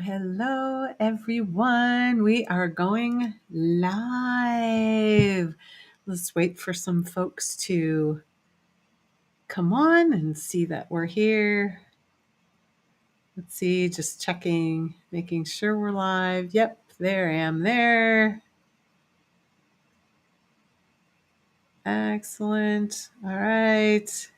Hello, everyone. We are going live. Let's wait for some folks to come on and see that we're here. Let's see, just checking, making sure we're live. Yep, there I am there. Excellent. All right.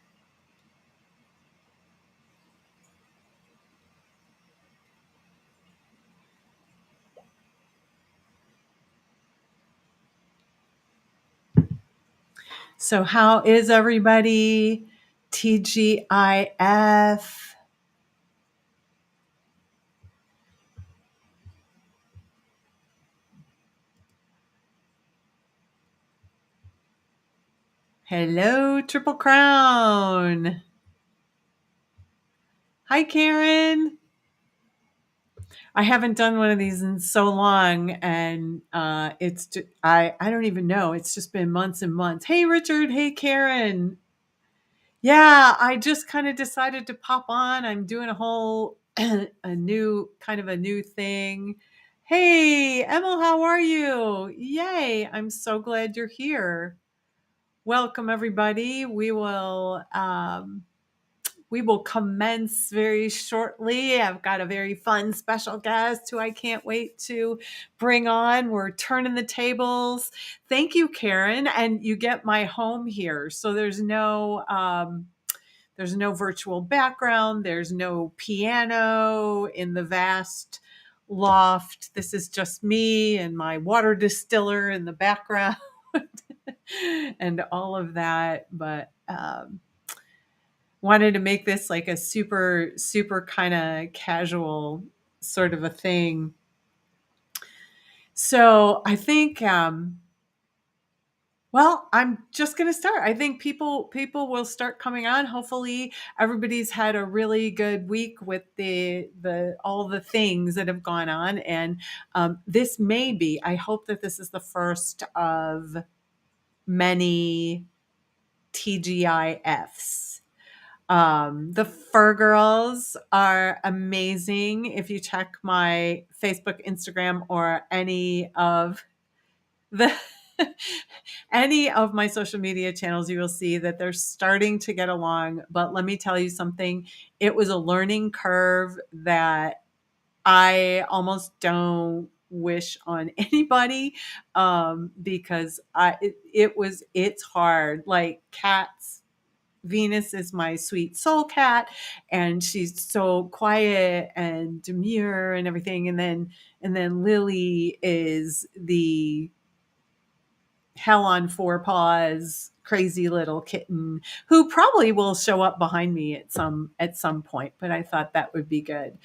So, how is everybody? TGIF. Hello, Triple Crown. Hi, Karen. I haven't done one of these in so long, and I don't even know. It's just been months and months. Hey, Richard. Hey, Karen. Yeah, I just kind of decided to pop on. I'm doing a whole a new thing. Hey, Emil, how are you? Yay! I'm so glad you're here. Welcome, everybody. We will commence very shortly. I've got a very fun special guest who I can't wait to bring on. We're turning the tables. Thank you, Karen. And you get my home here. So there's no virtual background. There's no piano in the vast loft. This is just me and my water distiller in the background and all of that. But wanted to make this like a super, super kind of casual sort of a thing. So I think, well, I'm just going to start. I think people will start coming on. Hopefully everybody's had a really good week with the all the things that have gone on. And this may be, I hope that this is the first of many TGIFs. The Fur Girls are amazing. If you check my Facebook, Instagram, or any of the any of my social media channels, you will see that they're starting to get along. But let me tell you something. It was a learning curve that I almost don't wish on anybody, because it's hard. Like cats, Venus is my sweet soul cat, and she's so quiet and demure and everything. And then Lily is the hell on four paws, crazy little kitten who probably will show up behind me at some point. But I thought that would be good.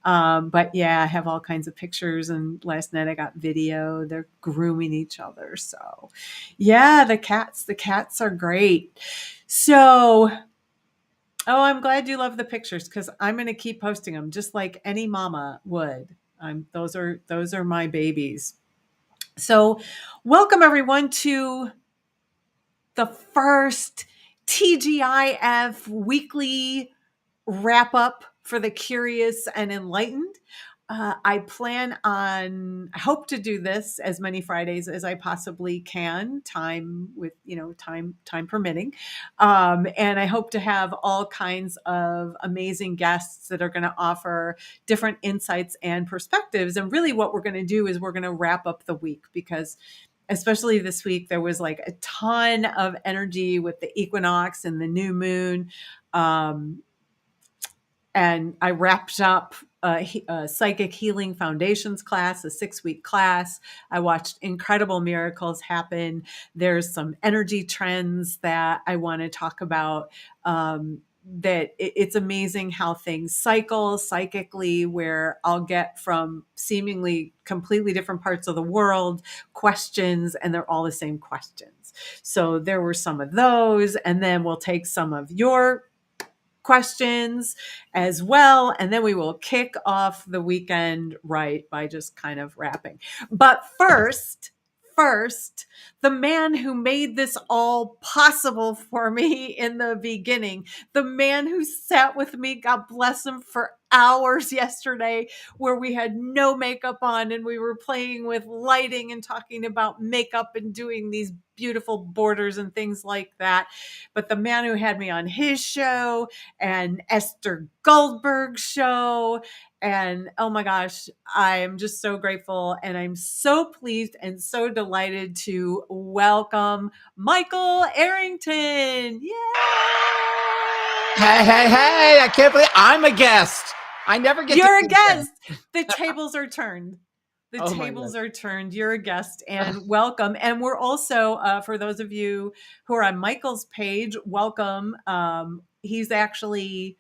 But yeah, I have all kinds of pictures, and last night I got video. They're grooming each other. So yeah, the cats are great. So, oh, I'm glad you love the pictures, because I'm going to keep posting them just like any mama would. Those are my babies. So, welcome everyone to the first TGIF weekly wrap up for the Curious and Enlightened. I hope to do this as many Fridays as I possibly can, time permitting. And I hope to have all kinds of amazing guests that are going to offer different insights and perspectives. And really what we're going to do is we're going to wrap up the week, because especially this week, there was like a ton of energy with the equinox and the new moon. And I wrapped up a Psychic Healing Foundations class, a 6-week class. I watched incredible miracles happen. There's some energy trends that I want to talk about. It's amazing how things cycle psychically, where I'll get from seemingly completely different parts of the world questions, and they're all the same questions. So there were some of those, and then we'll take some of your questions as well. And then we will kick off the weekend right by just kind of wrapping. But first, the man who made this all possible for me in the beginning, the man who sat with me, God bless him, for hours yesterday where we had no makeup on and we were playing with lighting and talking about makeup and doing these beautiful borders and things like that. But the man who had me on his show and Esther Goldberg's show, and oh my gosh, I'm just so grateful and I'm so pleased and so delighted to welcome Michael Arrington. Yay! Hey, I can't believe I'm a guest. I never get You're to a guest. The tables are turned. The Oh tables are turned. You're a guest and welcome. And we're also, for those of you who are on Michael's page, welcome. He's actually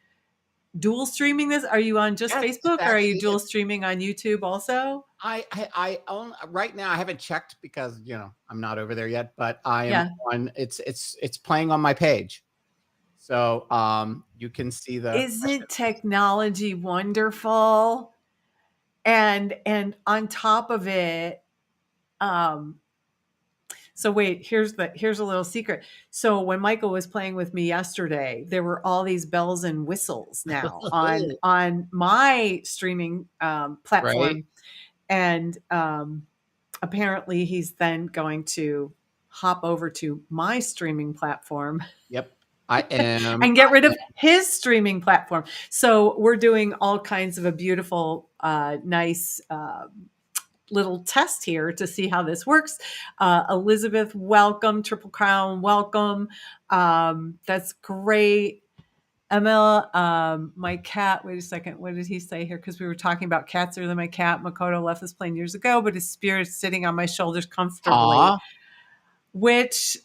dual streaming this. Are you on just Facebook or are you dual streaming on YouTube also? I own right now. I haven't checked because I'm not over there yet, but I am on. It's playing on my page, so you can see the. Isn't technology wonderful? And on top of it, so wait, here's a little secret. So when Michael was playing with me yesterday, there were all these bells and whistles now on my streaming platform, Right. and apparently he's then going to hop over to my streaming platform. Yep, I am, and get rid of his streaming platform. So we're doing all kinds of a beautiful, nice. Little test here to see how this works. Elizabeth, welcome. Triple Crown, welcome. That's great. Emil, my cat, wait a second. What did he say here? Because we were talking about cats earlier than my cat. Makoto left this plane years ago, but his spirit is sitting on my shoulders comfortably. Aww. Which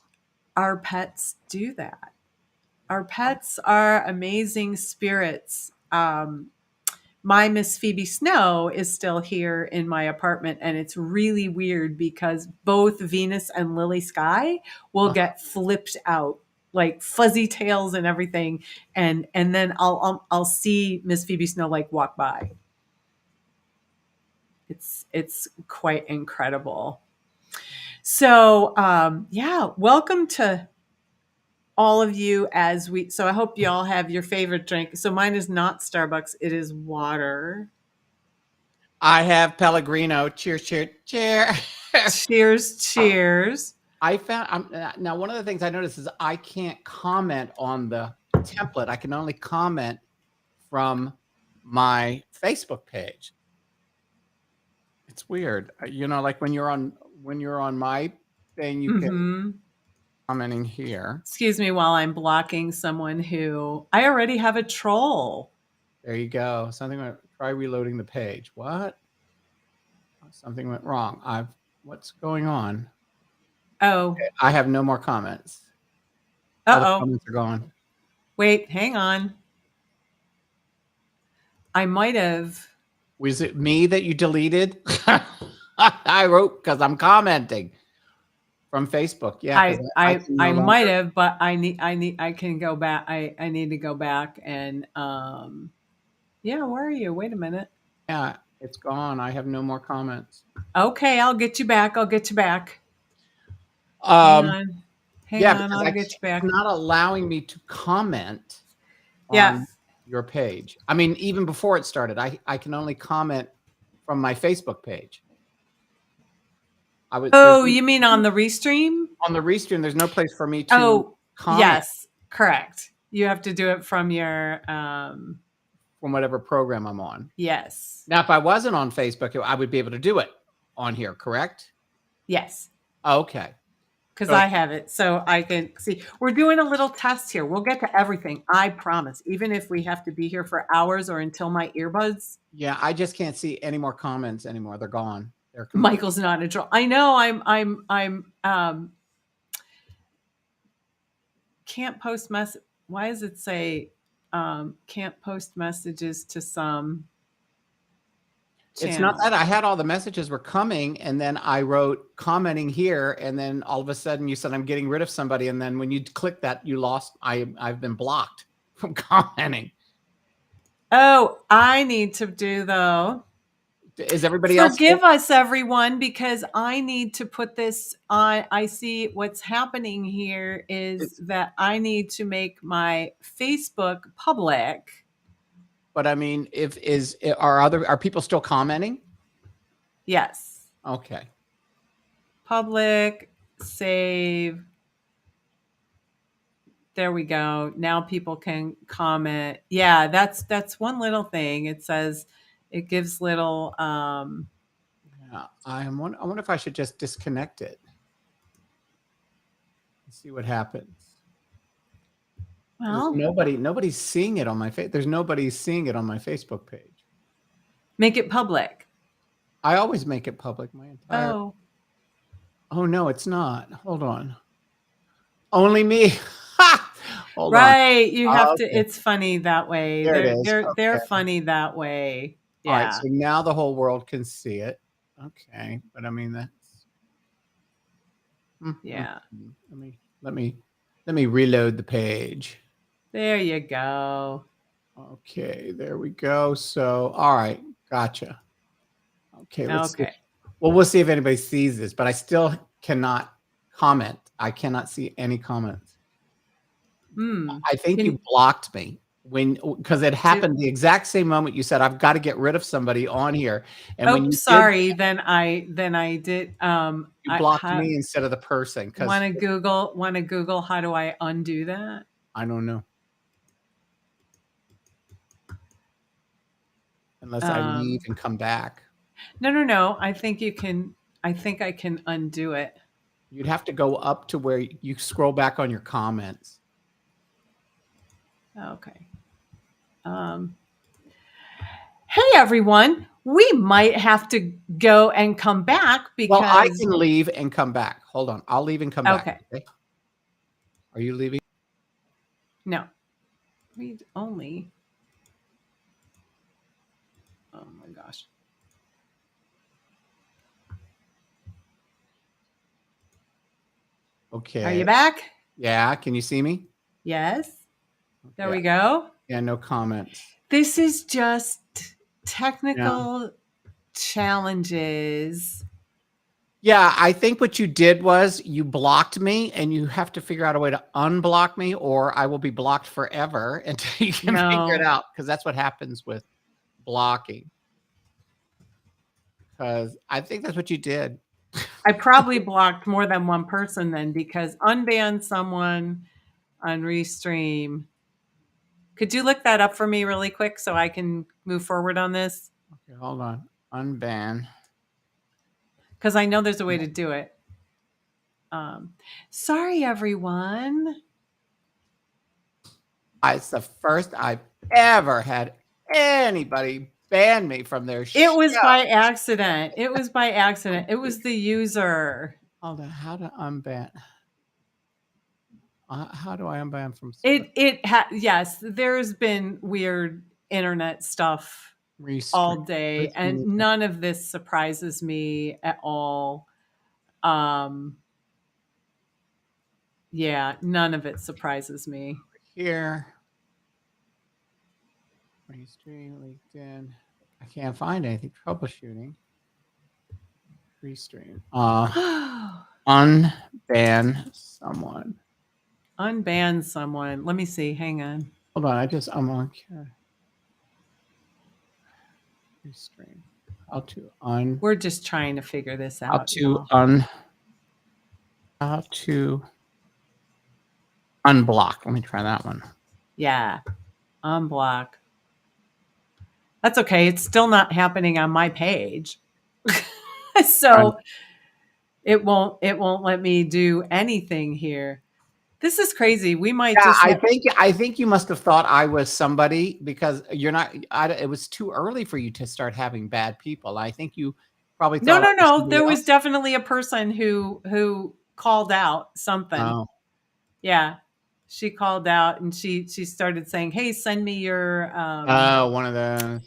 our pets do that. Our pets are amazing spirits. My Miss Phoebe Snow is still here in my apartment, and it's really weird because both Venus and Lily Sky will get flipped out, like fuzzy tails and everything, and then I'll see Miss Phoebe Snow like walk by. It's quite incredible. So yeah, welcome to all of you so I hope you all have your favorite drink. So mine is not Starbucks, it is water. I have Pellegrino. Cheers, cheers, cheers. Cheers, cheers. I found now one of the things I noticed is I can't comment on the template. I can only comment from my Facebook page. It's weird. Like when you're on my thing, you can commenting here. Excuse me while I'm blocking someone who I already have a troll. There you go. Something went. Try reloading the page. What? Something went wrong. What's going on? Oh, okay, I have no more comments. All the comments are gone. Wait, hang on. I might have. Was it me that you deleted? I wrote because I'm commenting from Facebook. Yeah, I might have, but I can go back. I need to go back and yeah, where are you? Wait a minute. Yeah, it's gone. I have no more comments. Okay, I'll get you back. Hang on, I'll get you back. It's not allowing me to comment on your page. I mean, even before it started, I can only comment from my Facebook page. You mean on the restream? On the restream, there's no place for me to comment. Yes, correct. You have to do it from your from whatever program I'm on. Yes. Now, if I wasn't on Facebook, I would be able to do it on here, correct? Yes. Okay. Because I have it, so I can see. We're doing a little test here. We'll get to everything, I promise. Even if we have to be here for hours or until my earbuds. Yeah, I just can't see any more comments anymore. They're gone. Michael's not a troll. I know. I'm can't post message. Why does it say can't post messages to some channel? It's not that. I had all the messages were coming, and then I wrote commenting here, and then all of a sudden you said I'm getting rid of somebody, and then when you click that, you lost. I've been blocked from commenting. Oh, I need to do though. Is everybody else? Forgive us, everyone, because I need to put this on. I see what's happening here is that I need to make my Facebook public. But I mean, are people still commenting? Yes. Okay. Public, save. There we go. Now people can comment. Yeah, that's one little thing. It says it gives little Yeah, I wonder if I should just disconnect it and see what happens. well, Nobody's seeing it on my face. There's nobody seeing it on my Facebook page. make it public. I always make it public. My entire. Oh. Oh no, it's not. Hold on. Only me. Hold on. Right. You have to Okay. it's funny that way. There it is. They're Okay. funny that way. All right. Yeah. So now the whole world can see it. Okay. But I mean that's. Yeah. Let me reload the page. There you go. Okay, there we go. So, all right, gotcha. Okay, let's see. Okay. Well, we'll see if anybody sees this, but I still cannot comment. I cannot see any comments. I think you blocked me because it happened the exact same moment you said I've got to get rid of somebody on here. And when you sorry. Then I did. You blocked me instead of the person. Want to Google? How do I undo that? I don't know. Unless I leave and come back. No. I think you can. I think I can undo it. You'd have to go up to where you scroll back on your comments. Okay. Hey everyone, we might have to go and come back because I can leave and come back. Hold on, I'll leave and come back. Okay. Are you leaving? No. Read only. Oh my gosh. Okay. Are you back? Yeah. Can you see me? Yes. There we go. Yeah, no comments. This is just technical challenges. Yeah, I think what you did was you blocked me and you have to figure out a way to unblock me or I will be blocked forever until you can figure it out because that's what happens with blocking. Because I think that's what you did. I probably blocked more than one person then because unban someone on Restream. Could you look that up for me really quick so I can move forward on this? Okay, hold on. Unban. Because I know there's a way to do it. Sorry, everyone. It's the first I've ever had anybody ban me from their show. It was by accident. It was by accident. It was the user. Hold on. How to unban? How do I unban from? Yes, there's been weird internet stuff all day, and none of this surprises me at all. Yeah, none of it surprises me. Here, Restream, LinkedIn. I can't find anything. Troubleshooting. Restream. Unban someone. Unban someone. Let me see. Hang on. Hold on. I'm on. Restream. How to We're just trying to figure this out. How to unblock. Let me try that one. Yeah. Unblock. That's okay. It's still not happening on my page. So it won't let me do anything here. This is crazy. We might just I think you must have thought I was somebody because you're not it was too early for you to start having bad people. I think you probably thought No. There was definitely a person who called out something. Oh. Yeah. She called out and she started saying, "Hey, send me your one of those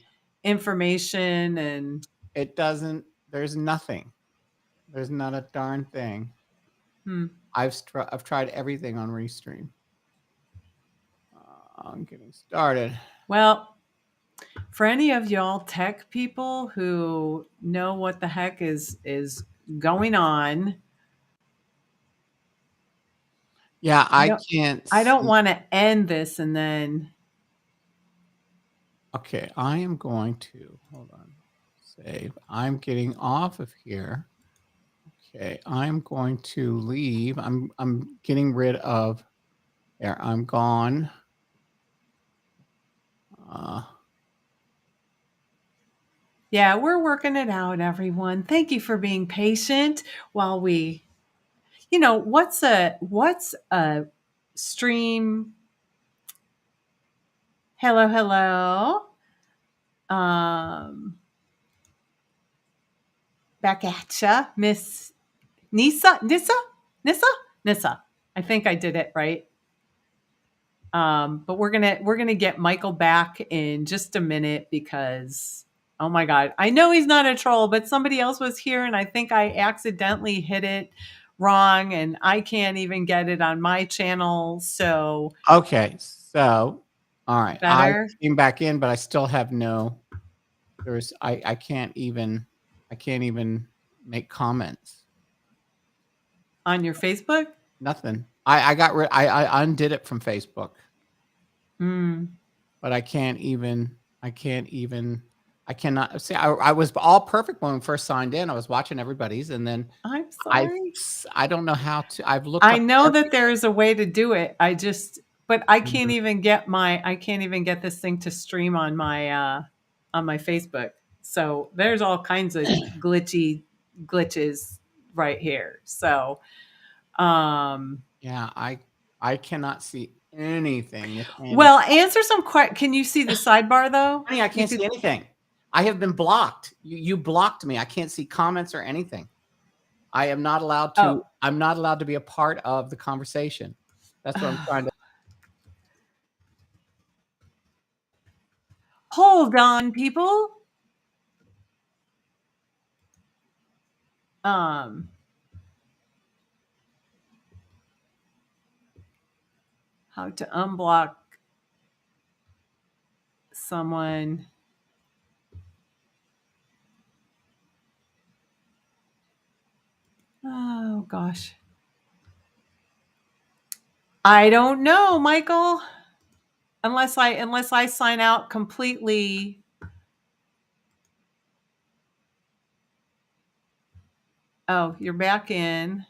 information," and it doesn't. There's nothing. There's not a darn thing. I've tried everything on Restream. I'm getting started. Well, for any of y'all tech people who know what the heck is going on. Yeah, I can't. I don't want to end this and then. Okay, I am going to hold on. Save. I'm getting off of here. Okay, I'm going to leave. I'm getting rid of there. I'm gone. Yeah, we're working it out, everyone. Thank you for being patient while we, what's a stream? Hello, hello. Back at ya, Miss Nissa. I think I did it right. But we're gonna get Michael back in just a minute because oh my god, I know he's not a troll, but somebody else was here and I think I accidentally hit it wrong and I can't even get it on my channel. So okay, so all right, better I came back in, but I still have no. I can't even make comments. on your Facebook. Nothing. I got rid. I undid it from Facebook. But I can't even. I cannot see. I was all perfect when we first signed in. I was watching everybody's, and then I'm sorry. I don't know how to. I've looked. I Up know that there is a way to do it. But I can't Mhm. even get this thing to stream on my Facebook. So there's all kinds of glitches right here. So Yeah, I cannot see anything with any. well, answer some questions. Can you see the sidebar though? Honey, I You can't could see anything. I have been blocked. You blocked me. I can't see comments or anything. I am not allowed to. Oh. I'm not allowed to be a part of the conversation. That's what I'm trying to. Hold on, people. How to unblock someone. Oh gosh. I don't know, Michael. Unless I sign out completely. Oh, you're back in.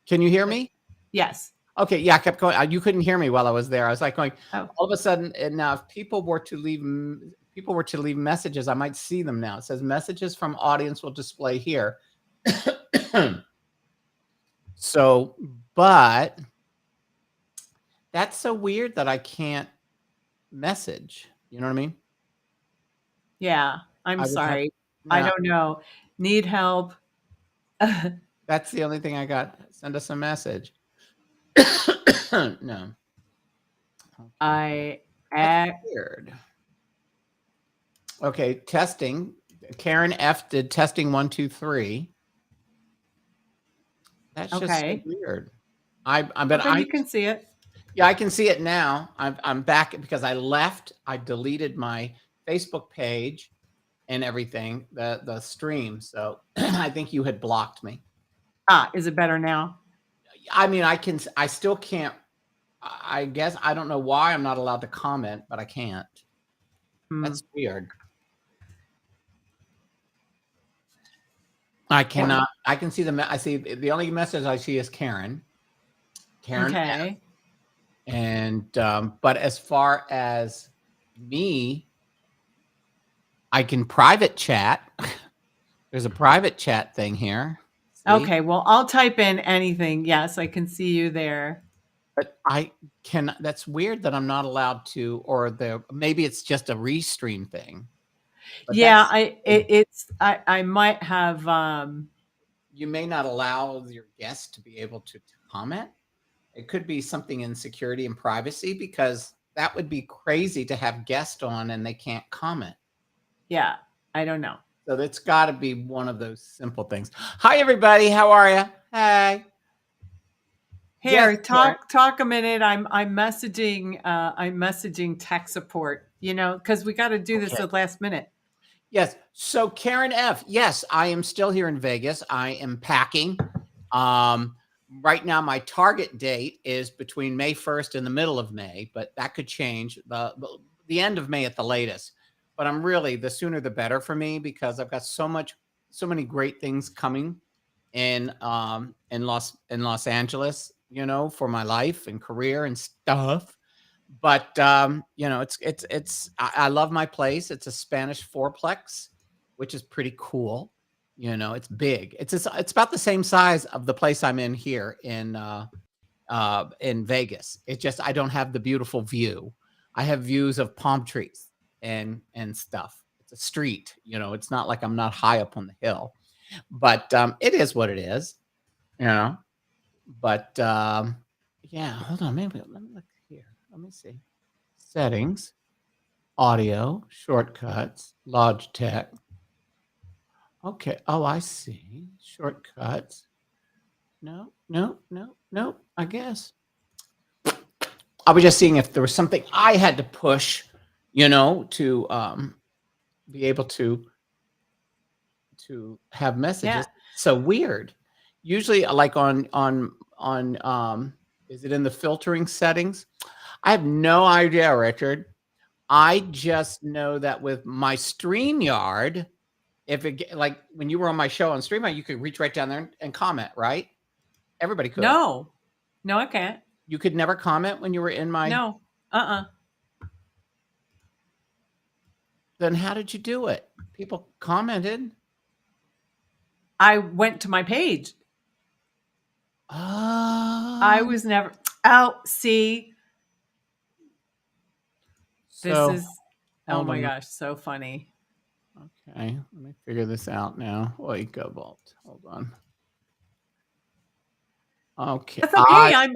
Can you hear me? Yes. Okay, yeah, I kept going. You couldn't hear me while I was there. I was like going. Oh. All of a sudden, and now if people were to leave messages, I might see them now. It says messages from audience will display here. So, but that's so weird that I can't message. You know what I mean? Yeah. I'm I would have. sorry. I No, don't know. Need help. that's the only thing I got. Send us a message. No. Okay. That's weird. Okay, testing. Karen F did testing 1, 2, 3. That's just so okay. weird. Okay, you can see it. Yeah, I can see it now. I'm back because I left. I deleted my Facebook page and everything, the stream. So I think you had blocked me. Is it better now? I mean, I still can't. I guess I don't know why I'm not allowed to comment, but I can't. That's weird. I cannot. I can see I see the only message I see is Karen. Karen F. Okay. And but as far as me, I can private chat. There's a private chat thing here. See? Okay, well, I'll type in anything. Yes, I can see you there. But I can. That's weird that I'm not allowed to, or maybe it's just a restream thing. But Yeah, I might have you may not allow your guests to be able to comment. It could be something in security and privacy because that would be crazy to have guests on and they can't comment. Yeah, I don't know. So it's got to be one of those simple things. Hi, everybody. How are you? Hey. Here, Yes, talk a minute. I'm messaging tech support, because we got to do this Okay. at last minute. Yes. So Karen F. Yes, I am still here in Vegas. I am packing. Right now, my target date is between May 1st and the middle of May, but that could change. the end of May at the latest. But I'm really, the sooner the better for me, because I've got so many great things coming in Los Angeles, for my life and career and stuff. But I love my place. It's a Spanish fourplex, which is pretty cool. It's big. It's about the same size of the place I'm in here in Vegas. It's just I don't have the beautiful view. I have views of palm trees and stuff. It's a street. It's not like I'm not high up on the hill, but it is what it is. But yeah, hold on. Maybe let me look here. Let me see. Settings, audio, shortcuts, Logitech. Okay. Oh, I see. Shortcuts. No. I guess. I was just seeing if there was something I had to push, to be able to have messages. Yeah. So weird. Usually, like on is it in the filtering settings? I have no idea, Richard. I just know that with my StreamYard, if it, like when you were on my show on StreamYard, you could reach right down there and comment, right? Everybody could. No, I can't. You could never comment when you were in my. No. Then how did you do it? People commented. I went to my page. I was never. Oh, see. So, this is. Oh my gosh, so funny. Okay, let me figure this out now. Wait, go vault. Hold on. Okay. That's okay.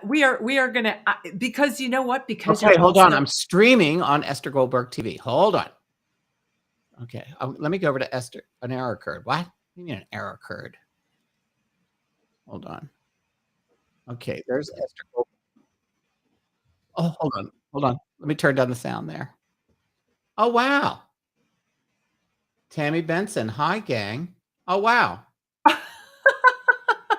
We are gonna because you know what? Because okay, hold on. I'm streaming on Esther Goldberg TV. Hold on. Okay, let me go over to Esther. An error occurred. What? You mean an error occurred? Hold on. Okay, there's Esther Goldberg. Oh, hold on. Let me turn down the sound there. Oh wow. Tammy Benson. Hi, gang. Oh wow.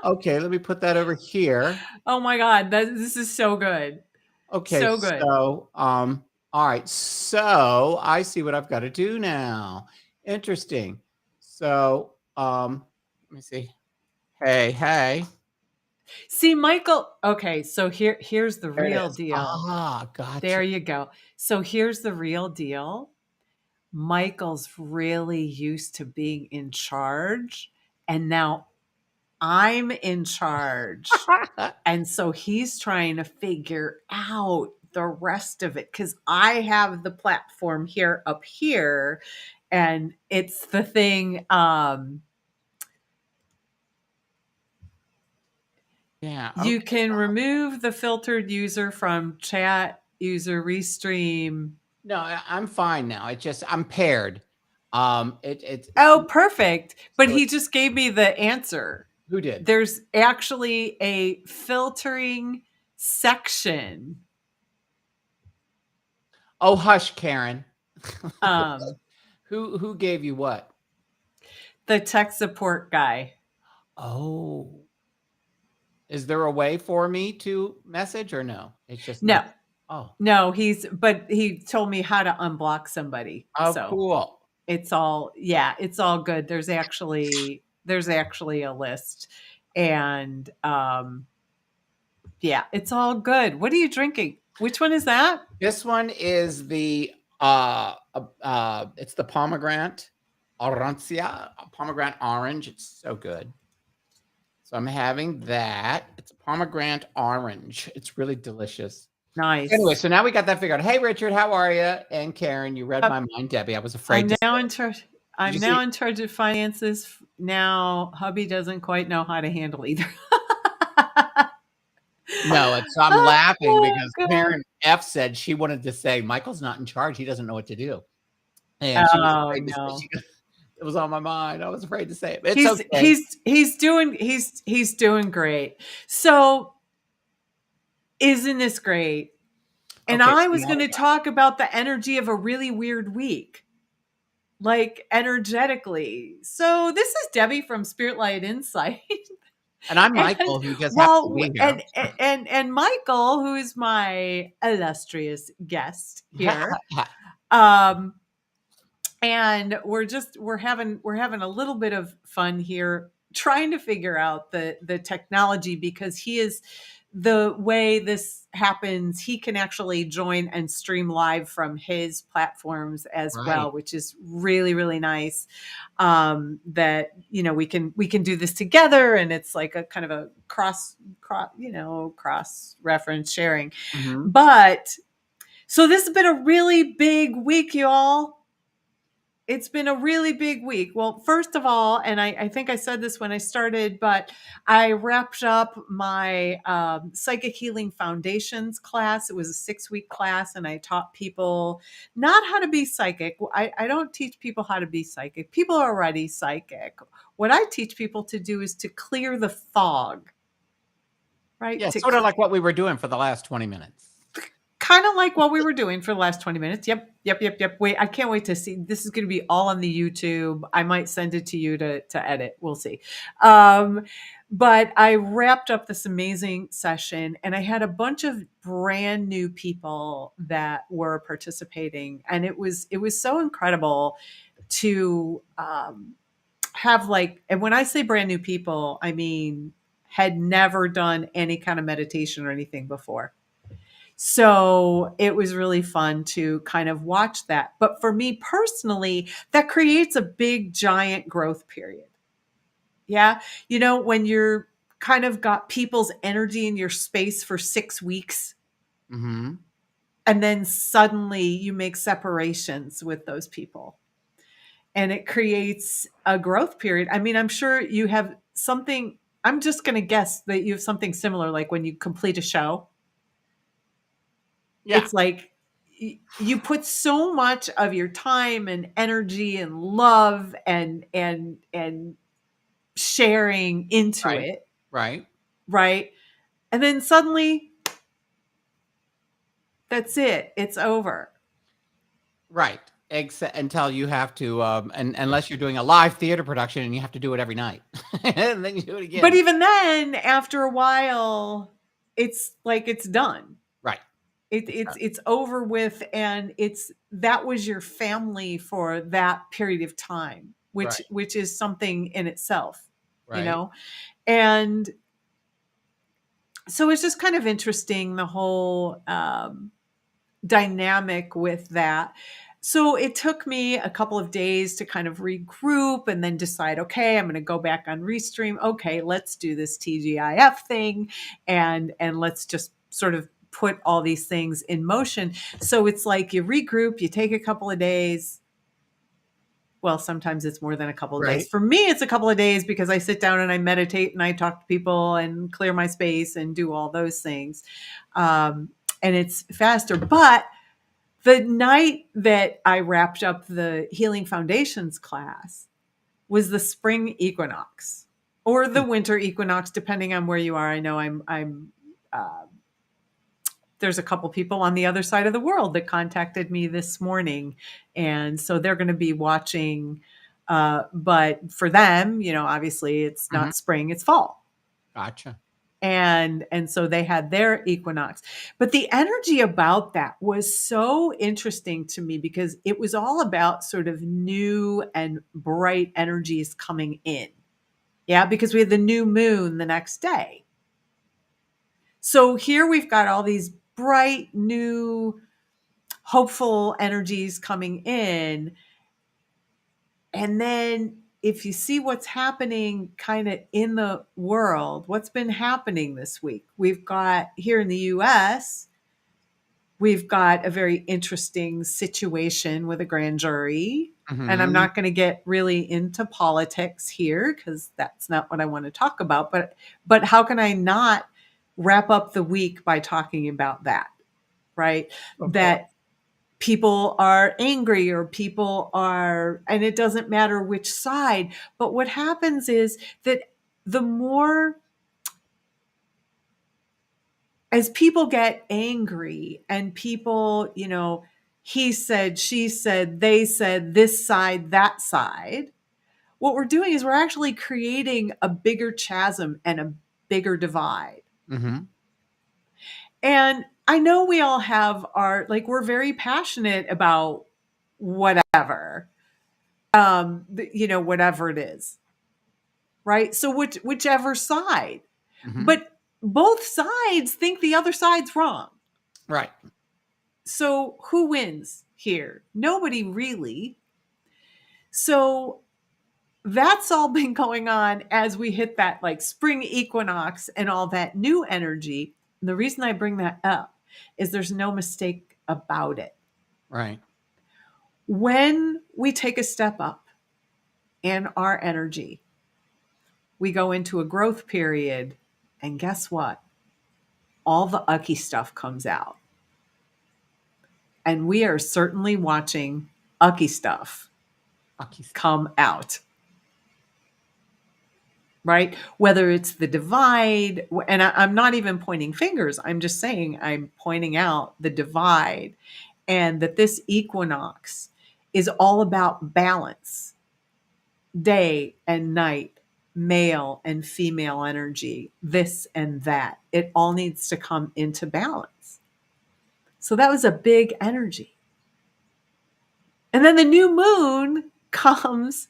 Okay, let me put that over here. Oh my God, this is so good. Okay, so good. So, all right. So I see what I've got to do now. Interesting. So, let me see. Hey. See, Michael. Okay, so here's the real deal. Gotcha. There you go. So here's the real deal. Michael's really used to being in charge, and now I'm in charge. And so he's trying to figure out the rest of it because I have the platform up here, and it's the thing. Yeah. You can remove the filtered user from chat user restream. No, I'm fine now. I'm paired. Oh, perfect. But he just gave me the answer. Who did? There's actually a filtering section. Oh, hush, Karen. Who gave you what? The tech support guy. Oh. Is there a way for me to message or no? It's just no. Not, oh. No, but he told me how to unblock somebody. Oh, so cool. It's all good. There's actually a list, and yeah, it's all good. What are you drinking? Which one is that? This one is the it's the pomegranate pomegranate orange. It's so good. So I'm having that. It's a pomegranate orange. It's really delicious. Nice. Anyway, so now we got that figured out. Hey, Richard, how are you? And Karen, you read my mind. Debbie, I was afraid. I'm now in charge of finances. Now, hubby doesn't quite know how to handle either. No, I'm laughing because Karen F said she wanted to say Michael's not in charge. He doesn't know what to do. And she was afraid to say it was on my mind. I was afraid to say it. It's okay. He's doing great. So isn't this great? And okay, I was going to talk about the energy of a really weird week, like energetically. So this is Debbie from SpiritLightInsight. And I'm Michael, who just happens to be here. And Michael, who is my illustrious guest here, um, and we're having a little bit of fun here, trying to figure out the technology, because he is, the way this happens, he can actually join and stream live from his platforms as well, Right. which is really, really nice. That, we can do this together, and it's like a kind of a cross reference sharing. Mhm. But so this has been a really big week, y'all. It's been a really big week. Well, first of all, and I think I said this when I started, but I wrapped up my Psychic Healing Foundations class. It was a 6-week class, and I taught people not how to be psychic. I don't teach people how to be psychic. People are already psychic. What I teach people to do is to clear the fog, right? Yeah, sort of like what we were doing for the last 20 minutes. Kind of like what we were doing for the last 20 minutes. Yep. Wait, I can't wait to see. This is going to be all on the YouTube. I might send it to you to edit. We'll see. But I wrapped up this amazing session, and I had a bunch of brand new people that were participating, and it was so incredible to have, like, and when I say brand new people, I mean had never done any kind of meditation or anything before. So it was really fun to kind of watch that. But for me personally, that creates a big, giant growth period. Yeah. When you're kind of got people's energy in your space for 6 weeks, Mm-hmm. and then suddenly you make separations with those people, and it creates a growth period. I mean, I'm sure you have something. I'm just going to guess that you have something similar, like when you complete a show. Yeah. It's like you put so much of your time and energy and love and sharing into Right. it, Right. and then suddenly that's it, it's over. Right. Except until you have to, and unless you're doing a live theater production and you have to do it every night, and then you do it again. But even then, after a while, it's like it's done. Right. It's over with, and that was your family for that period of time, which Right. which is something in itself, Right. and so it's just kind of interesting, the whole dynamic with that. So it took me a couple of days to kind of regroup and then decide, okay, I'm going to go back on Restream. Okay, let's do this TGIF thing, and let's just sort of put all these things in motion. So it's like you regroup, you take a couple of days. Well, sometimes it's more than a couple of days. Right. For me, it's a couple of days, because I sit down and I meditate and I talk to people and clear my space and do all those things. And it's faster. But the night that I wrapped up the Healing Foundations class was the spring equinox, or the winter equinox, depending on where you are. I know there's a couple people on the other side of the world that contacted me this morning, and so they're going to be watching. But for them, obviously it's not spring, it's fall. Gotcha. And so they had their equinox. But the energy about that was so interesting to me, because it was all about sort of new and bright energies coming in. Yeah, because we had the new moon the next day. So here we've got all these bright, new, hopeful energies coming in. And then if you see what's happening kind of in the world, what's been happening this week, we've got here in the US, we've got a very interesting situation with a grand jury. And I'm not going to get really into politics here, because that's not what I want to talk about. But how can I not wrap up the week by talking about that, right? That people are angry, or people are, and it doesn't matter which side. But what happens is that the more, as people get angry, and people, he said, she said, they said, this side, that side, what we're doing is we're actually creating a bigger chasm and a bigger divide. Mm-hmm. And I know we all have our, like, we're very passionate about whatever, whatever it is, right? So whichever side, Mm-hmm. but both sides think the other side's wrong. Right. So who wins here? Nobody really. So that's all been going on as we hit that like spring equinox and all that new energy. And the reason I bring that up is there's no mistake about it. Right. When we take a step up in our energy, we go into a growth period, and guess what? All the ucky stuff comes out. And we are certainly watching ucky stuff come out. Right? Whether it's the divide, and I'm not even pointing fingers, I'm just saying I'm pointing out the divide, and that this equinox is all about balance, day and night, male and female energy, this and that. It all needs to come into balance. So that was a big energy. And then the new moon comes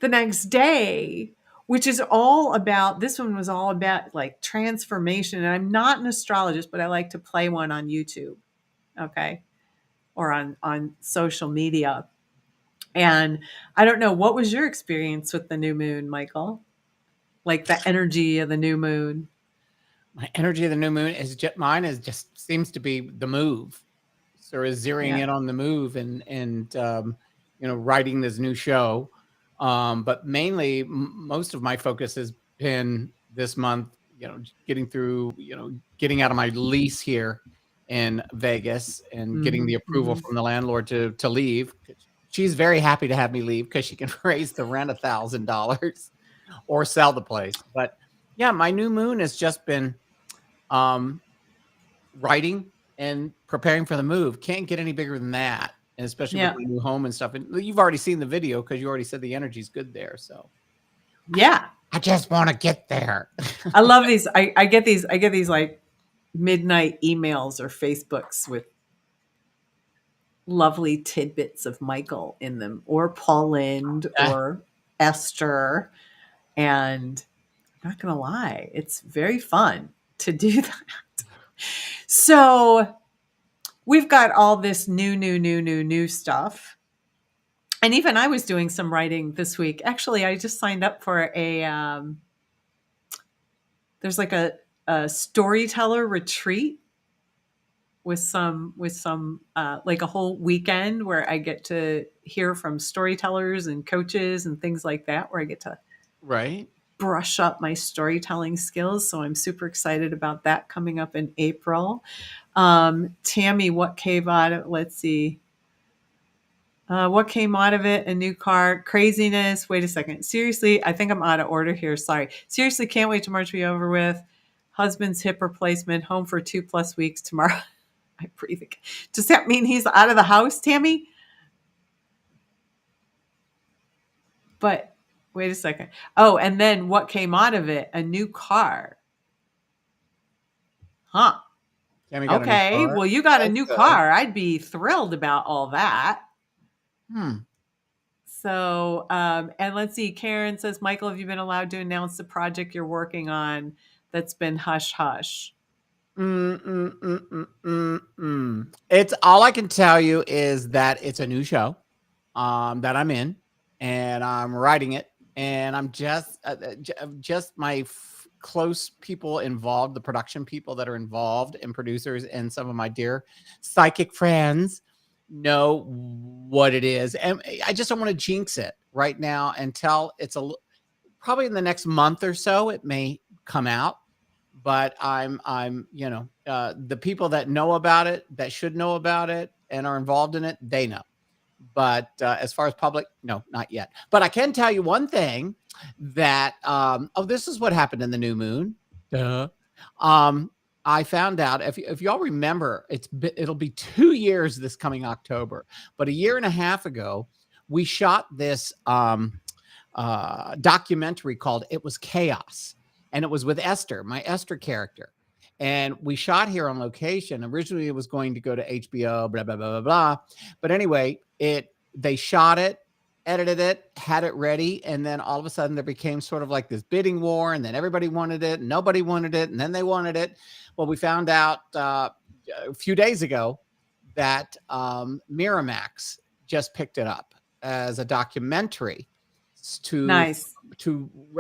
the next day, which is all about, this one was all about like transformation. And I'm not an astrologist, but I like to play one on YouTube, okay, or on social media. And I don't know, what was your experience with the new moon, Michael? Like the energy of the new moon? My energy of the new moon is just seems to be the move. Sort of zeroing in on the move and writing this new show. But mainly, most of my focus has been this month, getting out of my lease here in Vegas and getting the approval from the landlord to leave. She's very happy to have me leave because she can raise the rent $1,000 or sell the place. But yeah, my new moon has just been writing and preparing for the move. Can't get any bigger than that. And especially with the new home and stuff. And you've already seen the video because you already said the energy's good there. So yeah, I just want to get there. I love these. I get these like midnight emails or Facebooks with lovely tidbits of Michael in them, or Pauline or Esther. And I'm not going to lie, it's very fun to do that. So we've got all this new stuff. And even I was doing some writing this week. Actually, I just signed up for there's like a storyteller retreat with some like a whole weekend where I get to hear from storytellers and coaches and things like that, where I get to brush up my storytelling skills. So I'm super excited about that coming up in April. Tammy, what came out of, let's see. What came out of it? A new car, craziness. Wait a second. Seriously, I think I'm out of order here. Sorry. Seriously, can't wait to March be over with. Husband's hip replacement, home for 2+ weeks tomorrow. I breathe again. Does that mean he's out of the house, Tammy? But wait a second. Oh, and then what came out of it? A new car. Huh. Okay. Well, you got a new car. I'd be thrilled about all that. So, and let's see. Karen says, Michael, have you been allowed to announce the project you're working on that's been hush hush? It's all I can tell you is that it's a new show that I'm in, and I'm writing it, and I'm just my close people involved, the production people that are involved, and producers, and some of my dear psychic friends know what it is, and I just don't want to jinx it right now until it's probably in the next month or so it may come out. But I'm the people that know about it, that should know about it and are involved in it, they know. But as far as public, no, not yet. But I can tell you one thing that this is what happened in the new moon. I found out, if y'all remember, it'll be 2 years this coming October, but a year and a half ago, we shot this documentary called It Was Chaos. And it was with Esther, my Esther character. And we shot here on location. Originally, it was going to go to HBO, blah, blah, blah, blah, blah. But anyway, they shot it, edited it, had it ready. And then all of a sudden there became sort of like this bidding war. And then everybody wanted it, and nobody wanted it. And then they wanted it. Well, we found out a few days ago that Miramax just picked it up as a documentary Nice.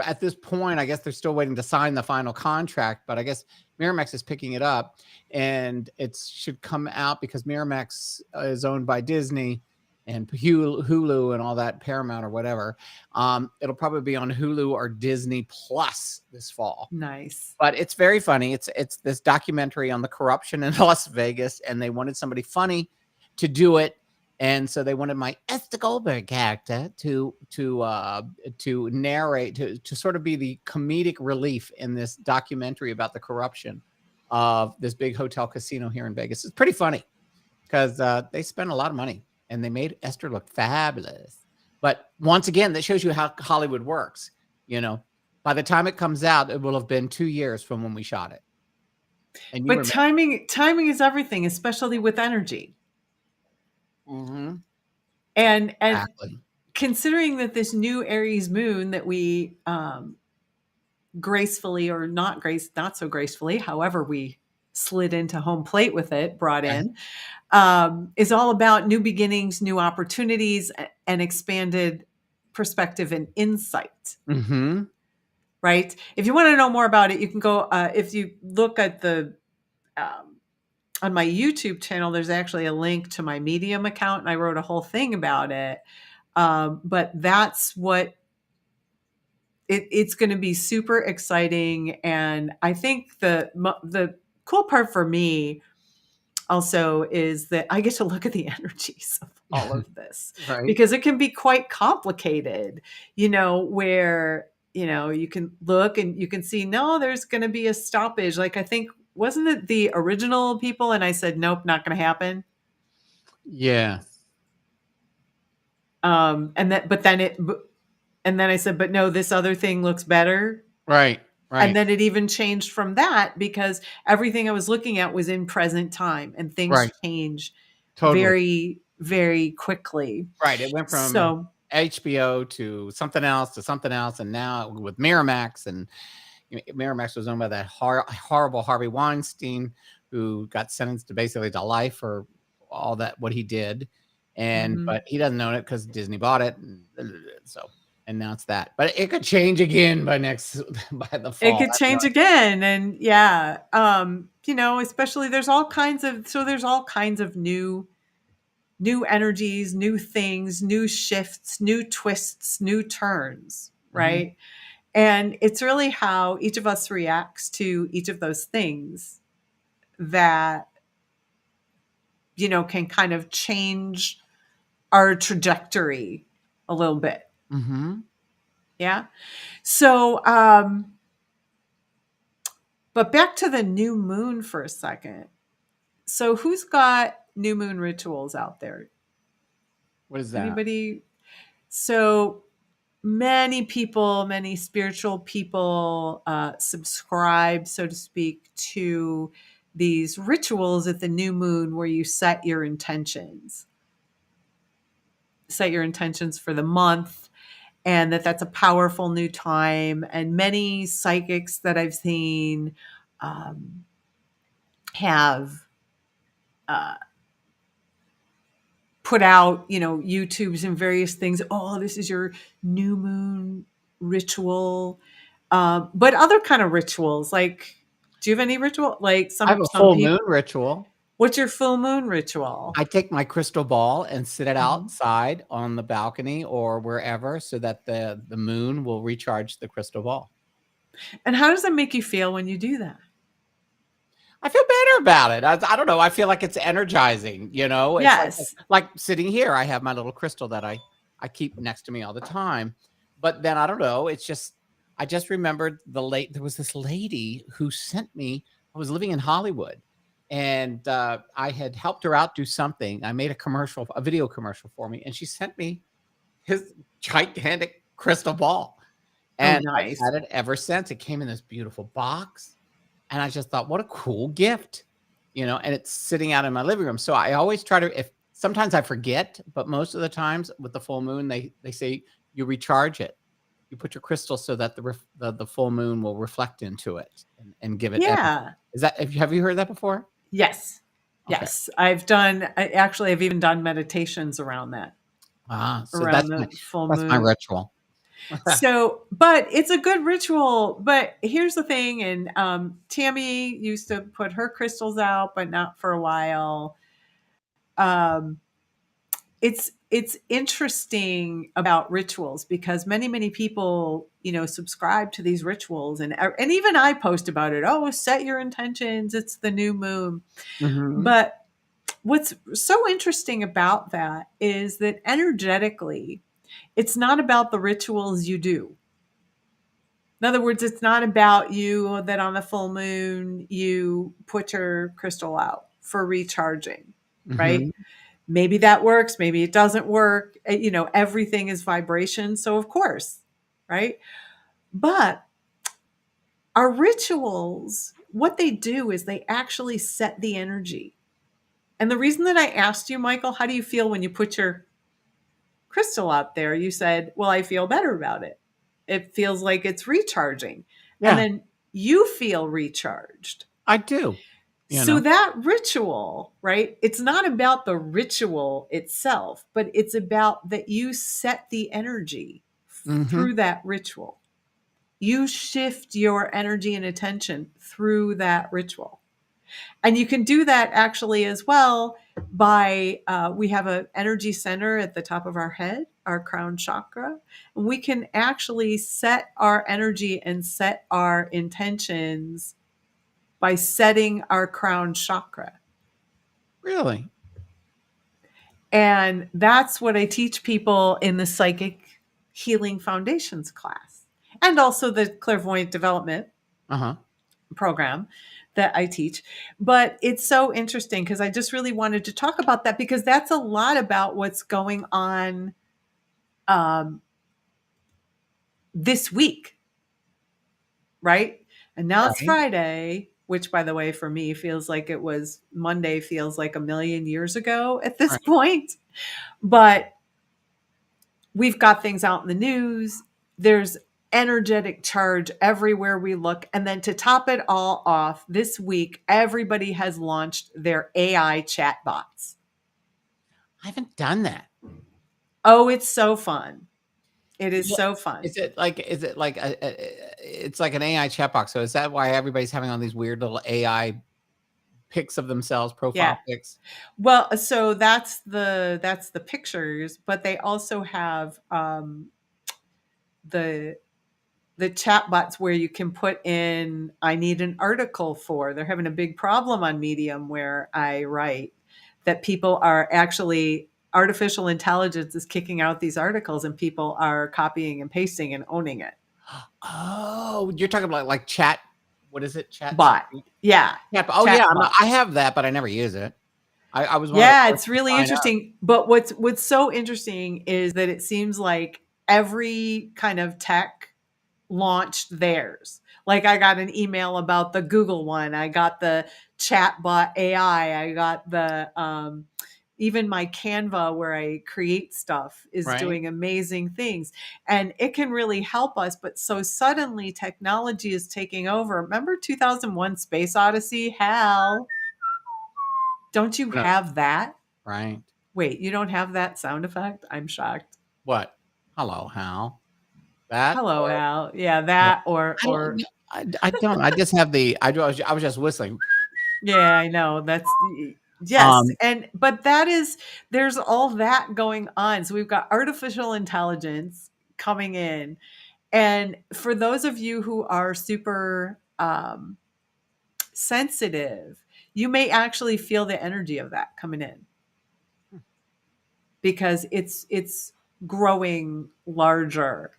At this point, I guess they're still waiting to sign the final contract, but I guess Miramax is picking it up, and it should come out because Miramax is owned by Disney and Hulu and all that, Paramount or whatever. It'll probably be on Hulu or Disney Plus this fall. Nice. But it's very funny. It's this documentary on the corruption in Las Vegas, and they wanted somebody funny to do it. And so they wanted my Esther Goldberg character to narrate, to sort of be the comedic relief in this documentary about the corruption of this big hotel casino here in Vegas. It's pretty funny because they spent a lot of money and they made Esther look fabulous. But once again, that shows you how Hollywood works. You know, by the time it comes out, it will have been 2 years from when we shot it. And but timing is everything, especially with energy. Mm-hmm. And exactly. Considering that this new Aries moon that we gracefully or not so gracefully, however we slid into home plate with it, brought in, is all about new beginnings, new opportunities, and expanded perspective and insight. Mm-hmm. Right? If you want to know more about it, you can go, if you look at the on my YouTube channel, there's actually a link to my Medium account, and I wrote a whole thing about it. But that's what it's going to be, super exciting. And I think the cool part for me also is that I get to look at the energies of all of this, right. Because it can be quite complicated, where, you can look and you can see, no, there's going to be a stoppage. Like, I think, wasn't it the original people? And I said, nope, not going to happen. Yeah. And then I said, but no, this other thing looks better. Right. And then it even changed from that because everything I was looking at was in present time, and things change very, very quickly. Right. It went from HBO to something else. And now with Miramax, and Miramax was owned by that horrible Harvey Weinstein, who got sentenced to basically to life for all that, what he did. And, but he doesn't own it because Disney bought it. And now it's that, but it could change again by the fall. It could change again. And especially there's all kinds of new energies, new things, new shifts, new twists, new turns. Right. Mm-hmm. And it's really how each of us reacts to each of those things that, can kind of change our trajectory a little bit. Mm-hmm. Yeah. So, but back to the new moon for a second. So who's got new moon rituals out there? What is that? Anybody? So many people, many spiritual people subscribe, so to speak, to these rituals at the new moon where you set your intentions. Set your intentions for the month, and that's a powerful new time. And many psychics that I've seen have put out, YouTubes and various things. Oh, this is your new moon ritual. But other kind of rituals, like, do you have any ritual? Like I have a full moon ritual. What's your full moon ritual? I take my crystal ball and sit it outside on the balcony or wherever so that the moon will recharge the crystal ball. And how does that make you feel when you do that? I feel better about it. I don't know. I feel like it's energizing, It's yes. Like sitting here, I have my little crystal that I keep next to me all the time. But then I don't know. It's just, I just remembered there was this lady who sent me, I was living in Hollywood, and I had helped her out do something. I made a video commercial for me, and she sent me his gigantic crystal ball. And nice. I've had it ever since. It came in this beautiful box. And I just thought, what a cool gift, and it's sitting out in my living room. So I always try to, if sometimes I forget, but most of the times with the full moon, they say you recharge it. You put your crystal so that the full moon will reflect into it and give it energy. Yeah. Have you heard that before? Yes. Okay. Yes. I've even done meditations around that. So Around the full that's my moon. ritual. So, but it's a good ritual. But here's the thing, and Tammy used to put her crystals out, but not for a while. It's interesting about rituals because many people subscribe to these rituals, and even I post about it. Oh, set your intentions. It's the new moon. Mm-hmm. But what's so interesting about that is that energetically, it's not about the rituals you do. In other words, it's not about you that on the full moon, you put your crystal out for recharging, right? Mm-hmm. Maybe that works. Maybe it doesn't work. Everything is vibration. So of course, right? But our rituals, what they do is they actually set the energy. And the reason that I asked you, Michael, how do you feel when you put your crystal out there? You said, well, I feel better about it. It feels like it's recharging. And Yeah, then you feel recharged. I do. So that ritual, right? It's not about the ritual itself, but it's about that you set the energy Mm-hmm. through that ritual. You shift your energy and attention through that ritual. And you can do that actually as well by, we have an energy center at the top of our head, our crown chakra. And we can actually set our energy and set our intentions by setting our crown chakra. Really? And that's what I teach people in the Psychic Healing Foundations class and also the Clairvoyant Development program that I teach. But it's so interesting because I just really wanted to talk about that because that's a lot about what's going on this week, right? And now it's Right. Friday, which by the way, for me feels like it was Monday, feels like a million years ago at this Right. point. But we've got things out in the news. There's energetic charge everywhere we look. And then to top it all off, this week, everybody has launched their AI chatbots. I haven't done that. Oh, it's so fun. It is Yeah. so fun. Is it like it's like an AI chat box? So is that why everybody's having all these weird little AI pics of themselves, Yeah. profile pics? Well, so that's the pictures, but they also have the chatbots where you can put in, I need an article for. They're having a big problem on Medium where I write that people are actually, artificial intelligence is kicking out these articles and people are copying and pasting and owning it. Oh, you're talking about like chat. What is it? Chat Bot. Yeah. Oh Chat yeah, bot. I have that, but I never use it. I was one of the Yeah, first it's to really sign up. interesting. But what's so interesting is that it seems like every kind of tech launched theirs. Like I got an email about the Google one. I got the chatbot AI. I got the even my Canva where I create stuff is Right. doing amazing things. And it can really help us. But so suddenly technology is taking over. Remember 2001 Space Odyssey? Hal, don't you No, have that? right. Wait, you don't have that sound effect? I'm shocked. What? Hello, Hal. That Hello, or Hal. Yeah, no, that I don't. I don't. I just have the. I was just whistling. yeah, I know. That's yes. Um. But there's all that going on. So we've got artificial intelligence coming in. And for those of you who are super sensitive, you may actually feel the energy of that coming in because it's growing larger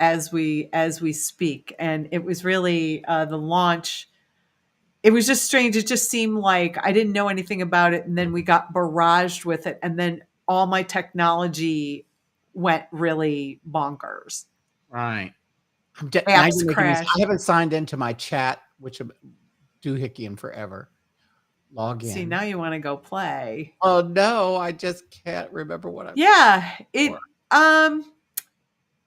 as we speak. And it was really the launch. It was just strange. It just seemed like I didn't know anything about it. And then we got barraged with it. And then all my technology went really bonkers. Right. Now Apps you're making me. I crashed. haven't signed into my chat, which I'm doohickeyin forever. Log See, in. now you want to go play. Oh no, I just can't remember what I'm. Yeah,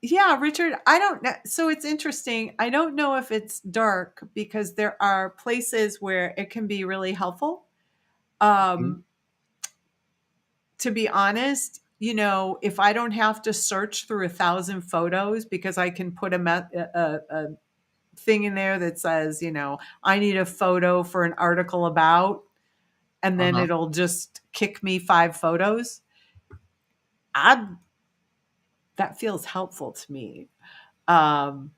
yeah, Richard, I don't know. So it's interesting. I don't know if it's dark because there are places where it can be really helpful. Um, to be honest, if I don't have to search through 1,000 photos because I can put a thing in there that says, I need a photo for an article about, and then Uh-huh. it'll just kick me 5 photos. That feels helpful to me. Um,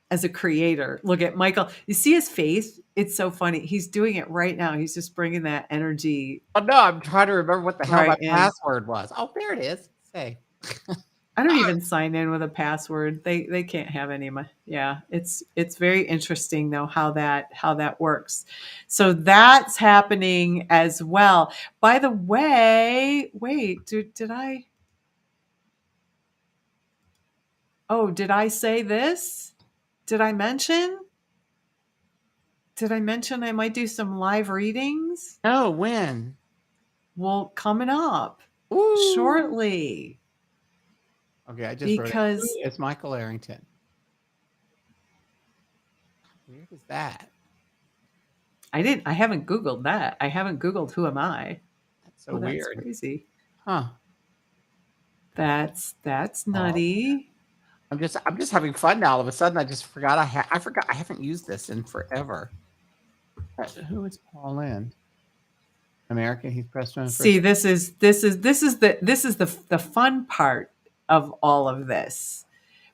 as a creator. Look at Michael. You see his face? It's so funny. He's doing it right now. He's just bringing that energy Oh no, I'm trying to remember what the hell my right in. password was. Oh, there it is. Say. I don't even sign in with a password. They can't have any. Yeah, it's very interesting though how that works. So that's happening as well. By the way, wait, did I? Oh, did I say this? Did I mention? Did I mention I might do some live readings? Oh, when? Well, coming up Ooh. shortly. Okay, I just wrote it. Because It's Michael Arrington. Weird is that? I haven't Googled that. I haven't Googled who am I. That's so That's weird. crazy. Huh. That's Oh, nutty. I'm just having fun now. All of a sudden, I just forgot I forgot I haven't used this in forever. Who is Paul Lynn? American. He's president. See, this is the fun part of all of this.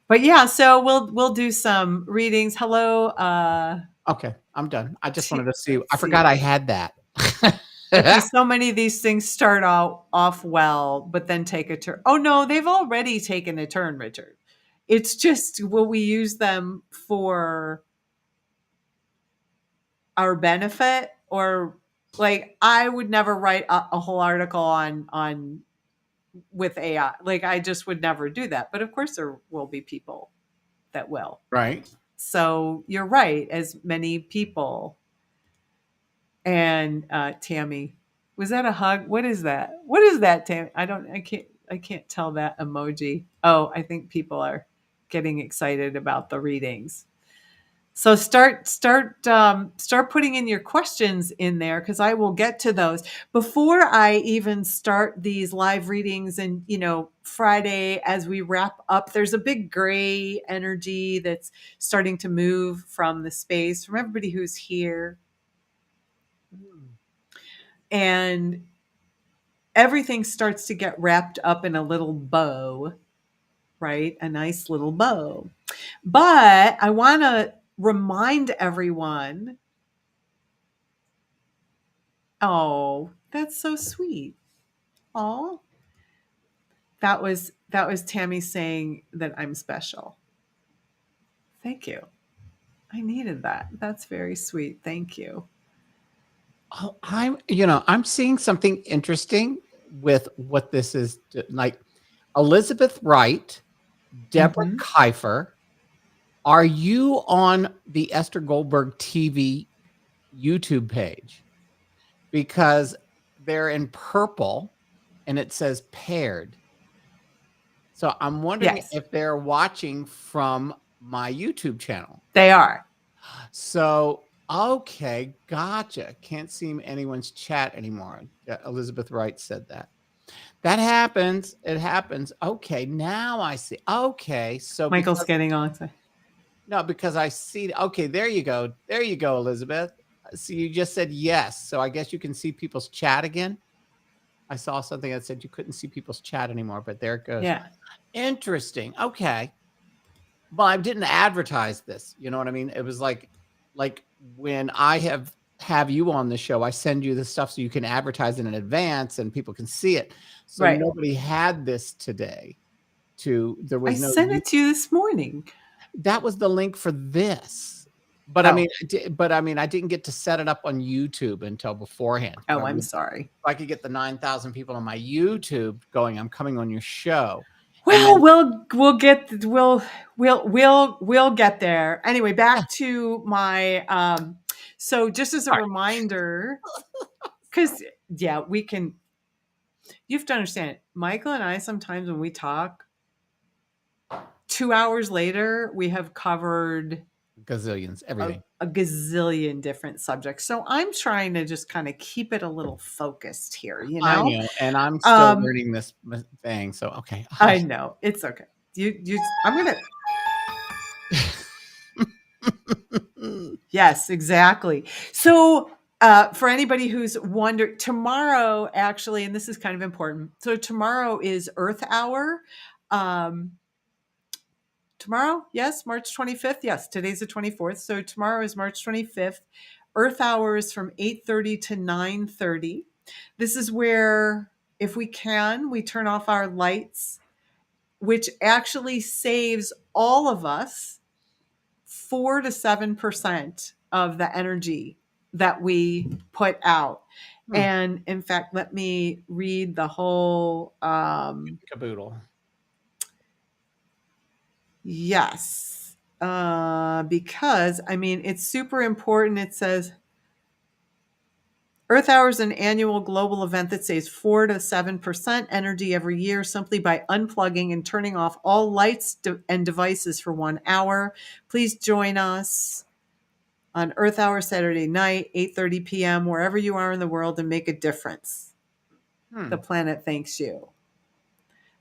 But yeah, so we'll do some readings. Hello, Okay, I'm done. I just wanted to see. let's I forgot see. I had that. Okay, so many of these things start out off well, but then take a turn. Oh no, they've already taken a turn, Richard. It's just will we use them for our benefit, or like I would never write a whole article on with AI. Like I just would never do that. But of course there will be people that will. Right. So you're right, as many people. And Tammy, was that a hug? What is that? What is that, Tammy? I can't tell that emoji. Oh, I think people are getting excited about the readings. So start putting in your questions in there because I will get to those before I even start these live readings. And Friday as we wrap up, there's a big gray energy that's starting to move from the space from everybody who's here, and everything starts to get wrapped up in a little bow, right? A nice little bow. But I want to remind everyone. Oh, that's so sweet. Oh, that was Tammy saying that I'm special. Thank you. I needed that. That's very sweet. Thank you. Oh, I'm seeing something interesting with what this is like. Elizabeth Wright, Debra Mm-hmm. Kiefer. Are you on the Esther Goldberg TV YouTube page? Because they're in purple and it says paired. So I'm wondering Yes, if they're watching from my YouTube channel. they are. So, okay, gotcha. Can't see anyone's chat anymore. Elizabeth Wright said that. That happens. It happens. Okay, now I see. Okay, so Michael's getting all excited. because I see. Okay, there you go. There you go, Elizabeth. So you just said yes. So I guess you can see people's chat again. I saw something that said you couldn't see people's chat anymore, but there it goes. Yeah. Interesting. Okay. Well, I didn't advertise this. You know what I mean? It was like when I have you on the show, I send you the stuff so you can advertise it in advance and people can see it. So Right. nobody had this today. There I was no. sent it to you this morning. That was the link for this. But Oh. I mean, I didn't get to set it up on YouTube until beforehand. Oh, I I'm mean, sorry. if I could get the 9,000 people on my YouTube going, I'm coming on your show. Well, we'll get there. Anyway, back to my so just as a reminder, because we can, you have to understand, Michael and I, sometimes when we talk, 2 hours later, we have covered gazillions, everything. A gazillion different subjects. So I'm trying to just kind of keep it a little focused here, you know? I know, and I'm still learning this thing. So okay. I know. It's okay. I'm gonna Yes, exactly. So for anybody who's wondered, tomorrow actually, and this is kind of important. So tomorrow is Earth Hour. Tomorrow, yes, March 25th. Yes, today's the 24th. So tomorrow is March 25th. Earth Hour is from 8:30 to 9:30. This is where, if we can, we turn off our lights, which actually saves all of us 4 to 7% of the energy that we put out. And in fact, let me read the whole caboodle. Yes. Because I mean, it's super important. It says Earth Hour is an annual global event that saves 4 to 7% energy every year simply by unplugging and turning off all lights and devices for 1 hour. Please join us on Earth Hour Saturday night, 8:30 p.m., wherever you are in the world, and make a difference. The planet thanks you.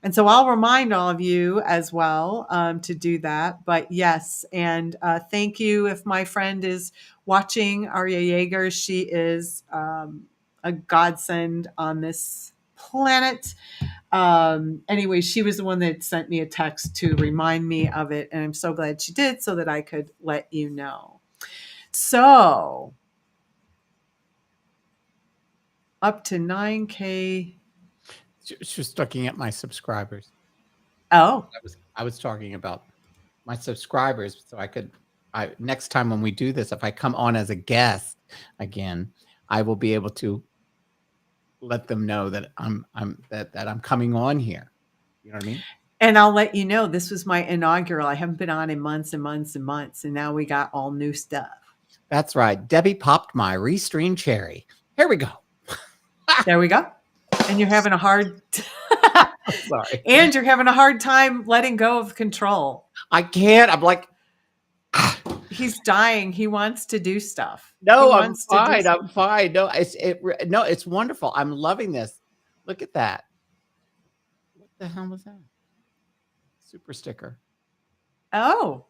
And so I'll remind all of you as well to do that. But yes, and thank you if my friend is watching, Arya Yeager. She is a godsend on this planet. Anyway, she was the one that sent me a text to remind me of it. And I'm so glad she did so that I could let you know. So up to 9K. She was looking at my subscribers. Oh, I was talking about my subscribers, so next time when we do this, if I come on as a guest again, I will be able to let them know that I'm coming on here. You know what I mean? And I'll let you know, this was my inaugural. I haven't been on in months and months and months, and now we got all new stuff. That's right. Debbie popped my Restream cherry. Here we go. There we go. And you're having a hard sorry. And you're having a hard time letting go of control. I can't. I'm like he's dying. He wants to do stuff. No, I'm fine. I'm fine. No, it's wonderful. I'm loving this. Look at that. What the hell was that? Super sticker. Oh.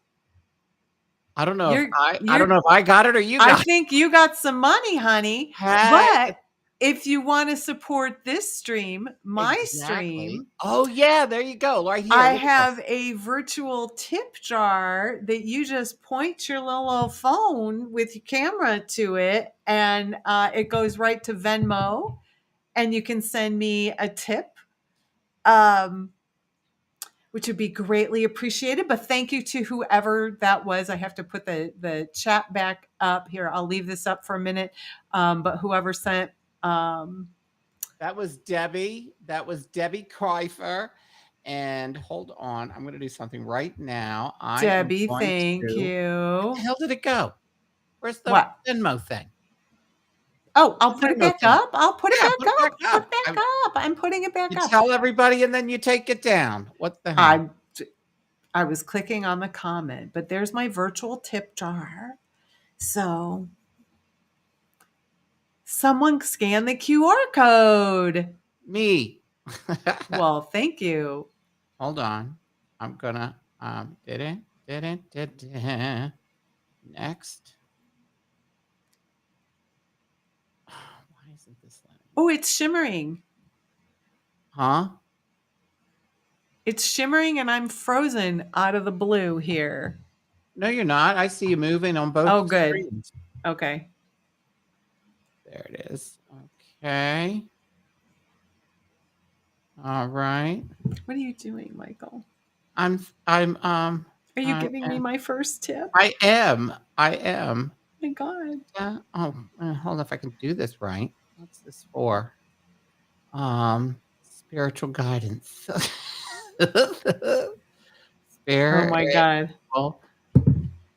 I don't know I don't know if I got it or you got it. I think you got some money, honey. But if you want to support this stream, my stream. Oh, yeah. There you go. Right here. I have a virtual tip jar that you just point your little phone with your camera to it, and it goes right to Venmo, and you can send me a tip, which would be greatly appreciated. But thank you to whoever that was. I have to put the chat back up here. I'll leave this up for a minute. But whoever sent... that was Debbie. That was Debbie Kreifer. And hold on, I'm going to do something right now. Debbie, thank you. Where the hell did it go? Where's the Venmo thing? Oh, I'll put it back up. I'll put it back up. I'm putting it back up. You tell everybody and then you take it down. What the hell? I was clicking on the comment, but there's my virtual tip jar. So someone scan the QR code. Me. Well, thank you. Hold on. I'm gonna next. Why isn't this letting me? Oh, it's shimmering. Huh? It's shimmering and I'm frozen out of the blue here. No, you're not. I see you moving on both. Oh, good. Screens. Okay. There it is. Okay. All right. What are you doing, Michael? Are you giving me my first tip? I am. Oh my God. Yeah. Oh, hold on if I can do this right. What's this for? Spiritual guidance. Oh my God. Well,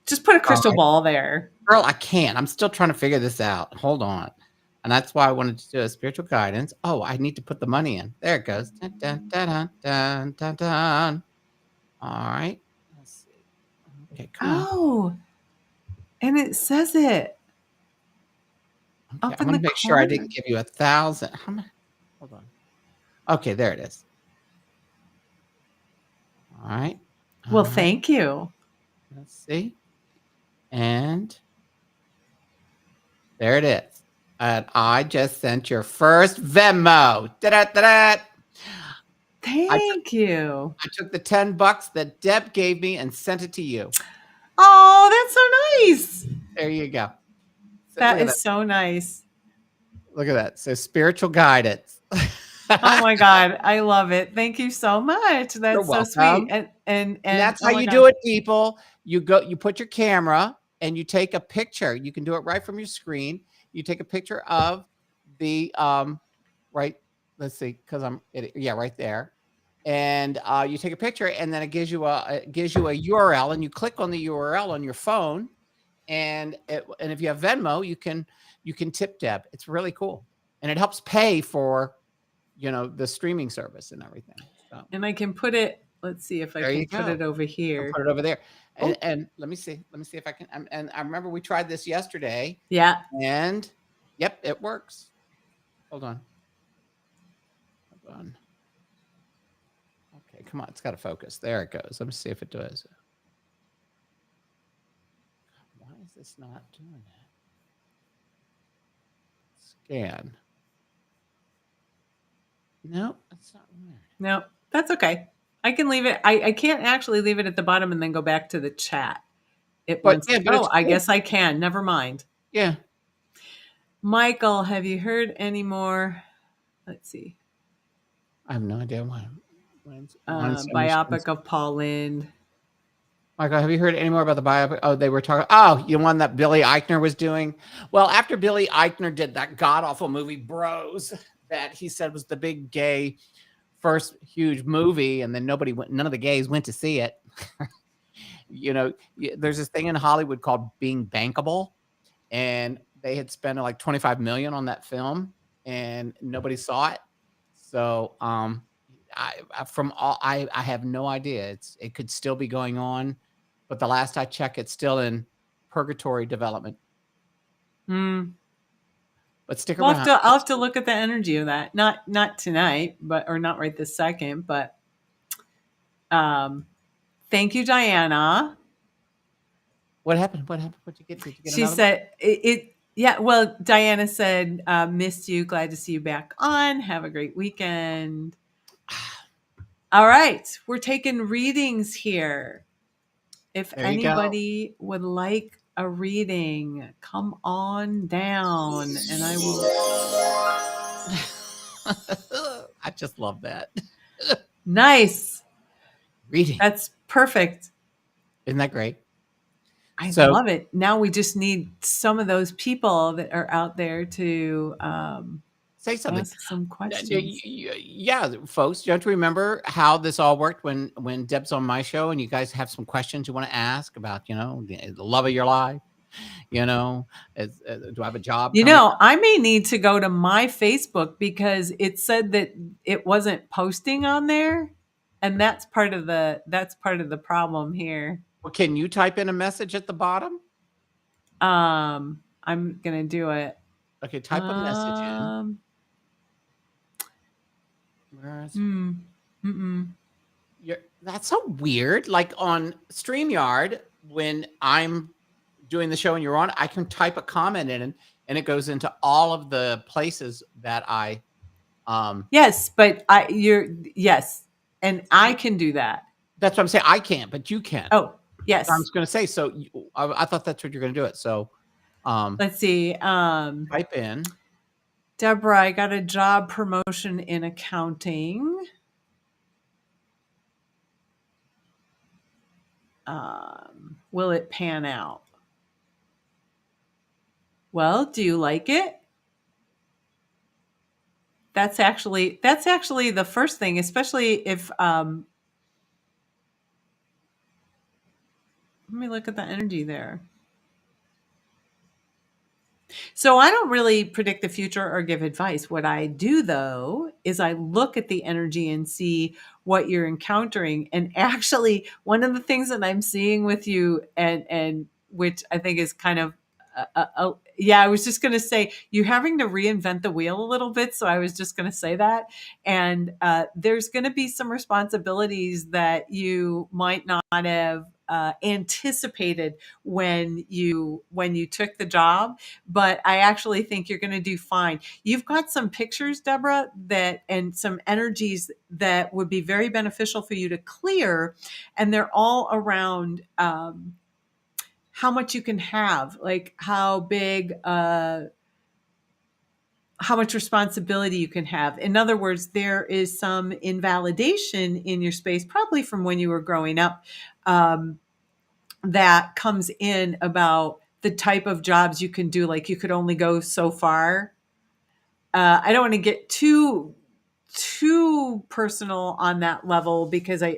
Just put a all crystal right. ball there. Girl, I can't. I'm still trying to figure this out. Hold on. And that's why I wanted to do a spiritual guidance. Oh, I need to put the money in. There it goes. Dun, dun, dun, dun, dun, dun, dun. All right. Let's see. Okay, come on. Oh, and it says it Okay, up I'm in gonna the make sure I corner. didn't give you 1,000. How many? Hold on. Okay, there it is. All right. All Well, right. thank you. Let's see. And there it is. And I just sent your first Venmo. Da-da-da-da. I took, Thank you. I took the $10 that Deb gave me and sent it to you. Oh, that's so nice. There you go. So, That look at that. is so nice. Look at that. So spiritual guidance. Oh my God, I love it. Thank you so much. You're That's so sweet. welcome. And That's how oh my you do God. it, people. You put your camera and you take a picture. You can do it right from your screen. You take a picture of the right. Let's see, because right there. And you take a picture, and then it gives you a URL, and you click on the URL on your phone, and if you have Venmo, you can tip Deb. It's really cool, and it helps pay for the streaming service and everything. So And I can put it, let's see if I there can you put go. it over And here. put it over there. Oh, And let me see if I can. And I remember we tried this yesterday, yeah. and yep, it works. Hold on. Okay, come on, it's got to focus. There it goes. Let me see if it does. Why is this not doing that? Scan. No, that's not weird. No, that's okay. I can leave it. I can't actually leave it at the bottom and then go back to the chat. It But wants yeah, to. but Oh, it's I cool. guess I can. Never mind. Yeah. Michael, have you heard any more? Let's see. I have no idea why. Biopic of Paul Lind. Michael, have you heard any more about the biopic? Oh, they were talking. Oh, the one that Billy Eichner was doing. Well, after Billy Eichner did that god awful movie Bros, that he said was the big gay first huge movie, and then none of the gays went to see it. There's this thing in Hollywood called being bankable, and they had spent like $25 million on that film, and nobody saw it. So, I have no idea. It could still be going on, but the last I checked, it's still in purgatory development. Hmm. But stick I'll around. have to look at the energy of that. Not tonight, or not right this second. But thank you, Diana. What happened? What happened? Did you get She another one? said it. Yeah. Well, Diana said, "Missed you. Glad to see you back on. Have a great weekend." All right, we're taking readings here. If There you go. anybody would like a reading, come on down, and I will. I just love that. Nice. Reading. That's perfect. Isn't that great? I So love it. Now we just need some of those people that are out there to say something. ask some questions. Yeah, folks, don't you remember how this all worked when Deb's on my show and you guys have some questions you want to ask about, the love of your life, do I have a job You coming know, up? I may need to go to my Facebook because it said that it wasn't posting on there, and that's part of the problem here. Well, can you type in a message at the bottom? I'm gonna do it. Okay, type a message in. Where is it? That's so weird. Like on StreamYard, when I'm doing the show and you're on, I can type a comment in and it goes into all of the places that I Yes, but yes, and I can do that. that's what I'm saying. I can't, but you can. Oh, I yes. was going to say, so I thought that's what you're going to do it. So, Let's see. type in. Debra, I got a job promotion in accounting. Will it pan out? Well, do you like it? That's actually the first thing, especially if Let me look at the energy there. So I don't really predict the future or give advice. What I do though is I look at the energy and see what you're encountering. And actually, one of the things that I'm seeing with you, and which I think is kind of yeah, I was just going to say you're having to reinvent the wheel a little bit. So I was just going to say that. And there's going to be some responsibilities that you might not have anticipated when you took the job, but I actually think you're going to do fine. You've got some pictures, Deborah, that and some energies that would be very beneficial for you to clear, and they're all around how much you can have, like how big, how much responsibility you can have. In other words, there is some invalidation in your space, probably from when you were growing up, um, that comes in about the type of jobs you can do. Like you could only go so far. I don't want to get too personal on that level because um,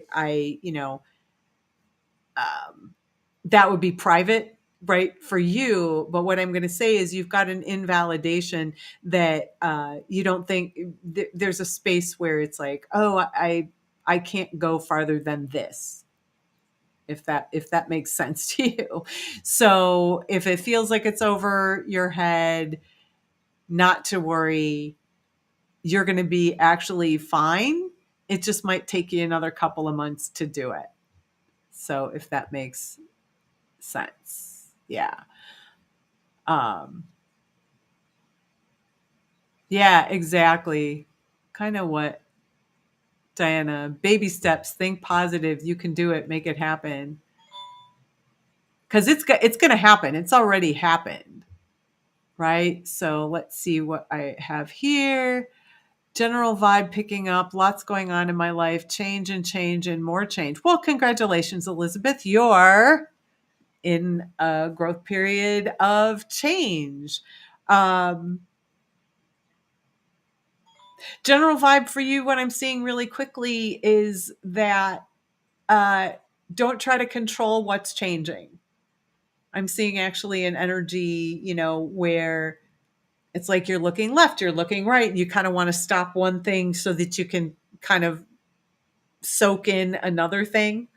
that would be private, right, for you. But what I'm going to say is you've got an invalidation that you don't think there's a space where it's like, oh, I can't go farther than this. If that makes sense to you. So if it feels like it's over your head, not to worry, you're going to be actually fine. It just might take you another couple of months to do it. So if that makes sense. Yeah. Um, yeah, exactly. Kind of what Diana, baby steps, think positive, you can do it, make it happen. Cuz it's going to happen. It's already happened, right? So let's see what I have here. General vibe picking up, lots going on in my life, change and more change. Well, congratulations, Elizabeth. You're in a growth period of change. Um, General vibe for you, what I'm seeing really quickly is that uh, don't try to control what's changing. I'm seeing actually an energy, where it's like you're looking left, you're looking right, and you kind of want to stop one thing so that you can kind of soak in another thing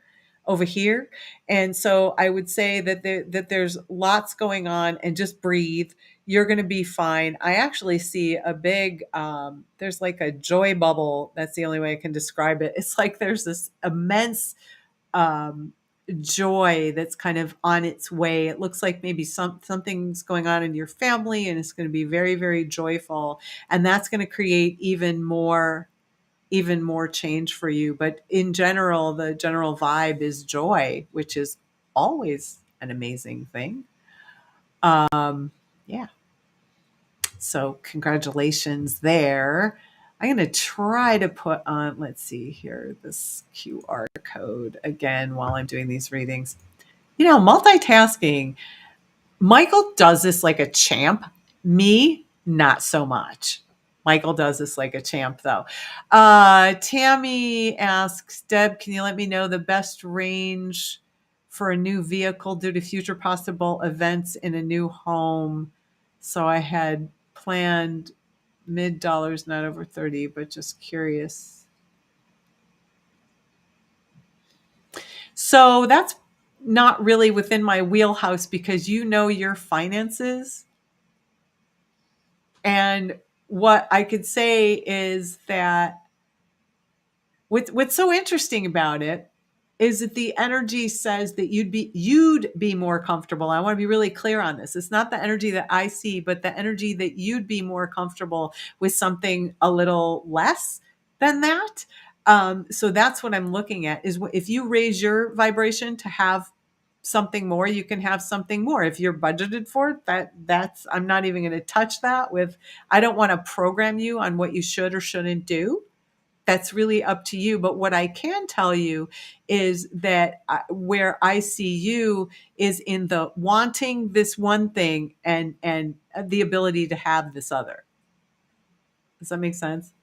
over here. And so I would say that there's lots going on, and just breathe. You're going to be fine. I actually see a big, there's like a joy bubble. That's the only way I can describe it. It's like there's this immense um, joy that's kind of on its way. It looks like maybe something's going on in your family, and it's going to be very, very joyful. And that's going to create even more change for you. But in general, the general vibe is joy, which is always an amazing thing. Yeah. So congratulations there. I'm going to try to put on, let's see here, this QR code again while I'm doing these readings. Multitasking. Michael does this like a champ. Me, not so much. Michael does this like a champ, though. Tammy asks, Deb, can you let me know the best range for a new vehicle due to future possible events in a new home? So I had planned mid dollars, not over 30, but just curious. So that's not really within my wheelhouse because your finances. And what I could say is that what's so interesting about it is that the energy says that you'd be more comfortable. I want to be really clear on this. It's not the energy that I see, but the energy that you'd be more comfortable with something a little less than that. So that's what I'm looking at is if you raise your vibration to have something more, you can have something more. If you're budgeted for it, that's I'm not even going to touch that with. I don't want to program you on what you should or shouldn't do. That's really up to you. But what I can tell you is that where I see you is in the wanting this one thing and the ability to have this other. Does that make sense?